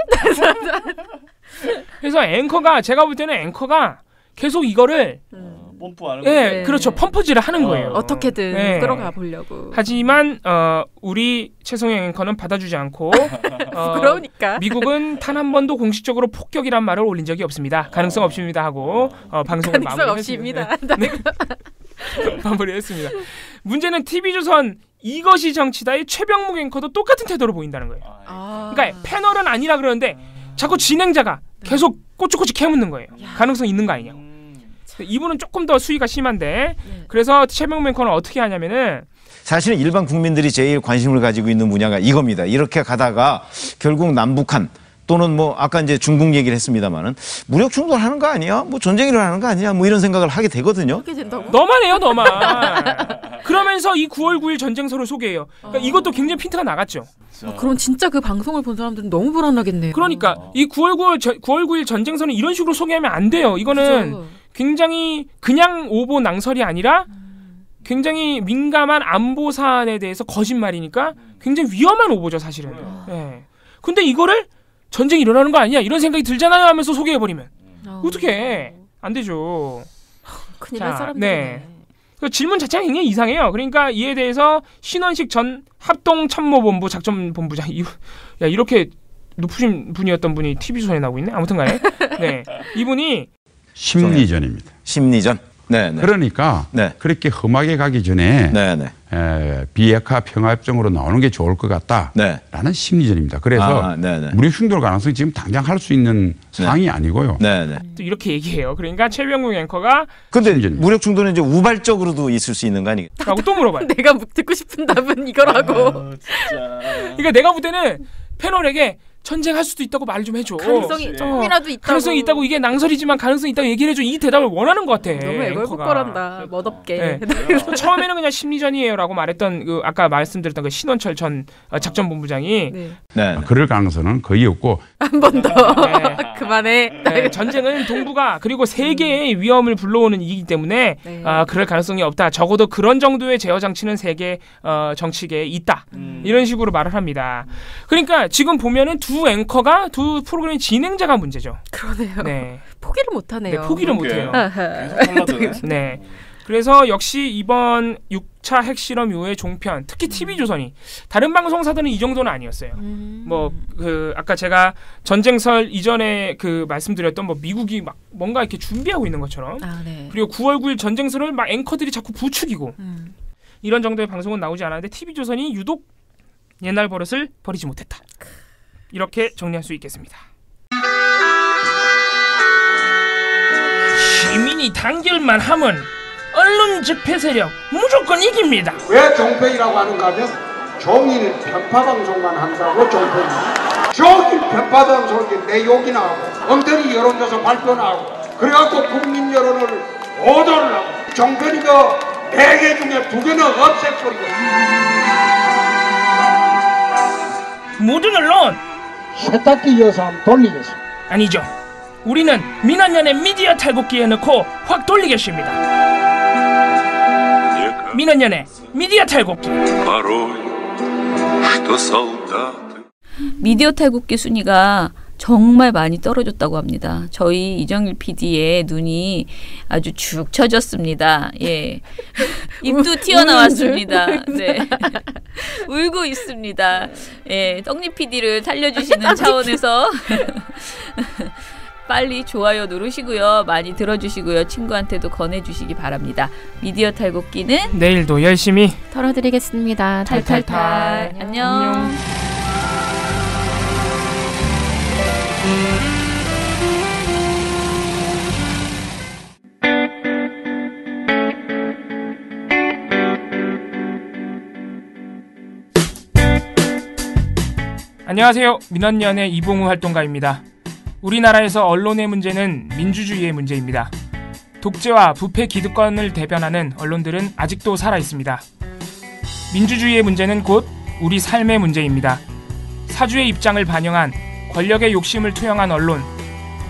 D: 그래서 제가 볼 때는 앵커가 계속 이거를
E: 펌프하는
D: 거예요. 그렇죠. 펌프질을 하는 거예요.
C: 어떻게든 끌어가 보려고.
D: 하지만 우리 최성영 앵커는 받아주지 않고
C: 그러니까
D: 미국은 단 한 번도 공식적으로 폭격이란 말을 올린 적이 없습니다. 가능성 없습니다 하고 방송을 마무리했습니다. 네. 마무리했습니다. 문제는 TV조선 이것이 정치다의 최병묵 앵커도 똑같은 태도로 보인다는 거예요. 그러니까 패널은 아니라 그러는데 자꾸 진행자가 계속 꼬치꼬치 캐묻는 거예요. 가능성 있는 거 아니냐고. 이분은 조금 더 수위가 심한데 그래서 최병묵 앵커는 어떻게 하냐면은
R: 사실은 일반 국민들이 제일 관심을 가지고 있는 분야가 이겁니다. 이렇게 가다가 결국 남북한 또는 뭐 아까 이제 중국 얘기를 했습니다만은 무력 충돌하는 거 아니야? 뭐 전쟁이 일어나는 거 아니야? 뭐 이런 생각을 하게 되거든요.
D: 너만 해요, 너만. 그러면서 이 9월 9일 전쟁서를 소개해요. 그러니까 이것도 굉장히 핀트가 나갔죠.
C: 그럼 진짜 그 방송을 본 사람들은 너무 불안하겠네요.
D: 그러니까 이 9월 9일 전쟁서는 이런 식으로 소개하면 안 돼요. 이거는 그죠. 굉장히 그냥 오보 낭설이 아니라 굉장히 민감한 안보 사안에 대해서 거짓말이니까 굉장히 위험한 오보죠, 사실은. 네. 근데 이거를 전쟁이 일어나는 거 아니야? 이런 생각이 들잖아요 하면서 소개해버리면 어떻게 안 되죠.
C: 큰일 날 사람들이네.
D: 네. 그 질문 자체가 굉장히 이상해요. 그러니까 이에 대해서 신원식 전 합동참모본부 작전본부장 이렇게 높으신 분이었던 분이 TV조선에 나오고 있네. 아무튼간에 네. 이분이
L: 심리전입니다.
R: 심리전. 네.
L: 그러니까 그렇게 험하게 가기 전에 비핵화 평화협정으로 나오는 게 좋을 것 같다라는 심리전입니다. 그래서 무력 충돌 가능성이 지금 당장 할 수 있는 상황이 아니고요.
D: 또 이렇게 얘기해요. 그러니까 최병묵 앵커가
R: 근데 무력 충돌은 이제 우발적으로도 있을 수 있는 거 아니겠어요?
D: 라고 또 물어봐요.
C: 내가 듣고 싶은 답은 이거라고.
D: 그러니까 내가 볼 때는 패널에게 전쟁할 수도 있다고 말 좀 해줘.
C: 가능성이 조금이라도 있다고.
D: 가능성이 있다고 이게 낭설이지만 가능성이 있다고 얘기를 해줘. 이 대답을 원하는 것 같아.
C: 너무 애걸복걸한다. 멋없게.
D: 네. 처음에는 그냥 심리전이에요라고 말했던 그 아까 말씀드렸던 그 신원철 전 작전본부장이
L: 그럴 가능성은 거의 없고
C: 한 번 더 그만해.
D: 네. 전쟁은 동북아 그리고 세계의 위험을 불러오는 일이기 때문에 그럴 가능성이 없다. 적어도 그런 정도의 제어 장치는 세계 정치계에 있다. 이런 식으로 말을 합니다. 그러니까 지금 보면은 두 앵커가 두 프로그램 진행자가 문제죠.
C: 그러네요.
D: 네.
C: 포기를 못하네요.
D: 네, 포기를 못해요. 네. 그래서 역시 이번 6차 핵실험 이후의 종편, 특히 TV조선이 다른 방송사들은 이 정도는 아니었어요. 뭐 그 아까 제가 전쟁설 이전에 그 말씀드렸던 뭐 미국이 막 뭔가 이렇게 준비하고 있는 것처럼 그리고 9월 9일 전쟁설을 막 앵커들이 자꾸 부추기고 이런 정도의 방송은 나오지 않았는데 TV조선이 유독 옛날 버릇을 버리지 못했다. 이렇게 정리할 수 있겠습니다. 시민이 단결만 하면 언론 집회 세력 무조건 이깁니다.
S: 왜 종편이라고 하는가 하면 종일 편파 방송만 한다고 종편입니다. 종일 편파 방송이 내 욕이나 하고 엉터리 여론조사 발표나 하고 그래갖고 국민 여론을 오도를 하고 종편이 그 4개 중에 2개는 없애버리고
D: 모든 언론
S: 세탁기 이어서 한번 돌리겠습니다.
D: 아니죠. 우리는 민원연의 미디어 탈곡기에 넣고 확 돌리겠습니다. 민원연의 미디어 탈곡기.
B: 미디어 탈곡기 순위가 정말 많이 떨어졌다고 합니다. 저희 이정일 PD의 눈이 아주 축 처졌습니다. 예, 입도 튀어나왔습니다. 네, 울고 있습니다. 예, 떡잎 PD를 살려주시는 차원에서 빨리 좋아요 누르시고요. 많이 들어주시고요. 친구한테도 권해주시기 바랍니다. 미디어 탈곡기는
D: 내일도 열심히
C: 털어드리겠습니다. 탈탈탈.
B: 안녕.
D: 안녕하세요. 민원연의 이봉우 활동가입니다. 우리나라에서 언론의 문제는 민주주의의 문제입니다. 독재와 부패 기득권을 대변하는 언론들은 아직도 살아있습니다. 민주주의의 문제는 곧 우리 삶의 문제입니다. 사주의 입장을 반영한 권력의 욕심을 투영한 언론,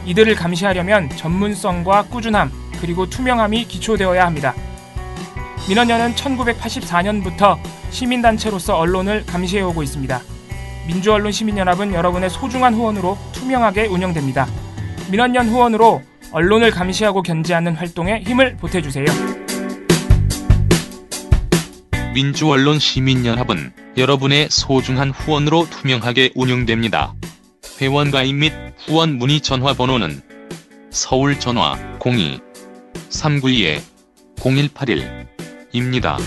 D: 이들을 감시하려면 전문성과 꾸준함 그리고 투명함이 기초되어야 합니다. 민원연은 1984년부터 시민단체로서 언론을 감시해오고 있습니다. 민주언론시민연합은 여러분의 소중한 후원으로 투명하게 운영됩니다. 민원연 후원으로 언론을 감시하고 견제하는 활동에 힘을 보태주세요.
T: 민주언론시민연합은 여러분의 소중한 후원으로 투명하게 운영됩니다. 회원 가입 및 후원 문의 전화번호는 서울 전화 02-392-0181입니다.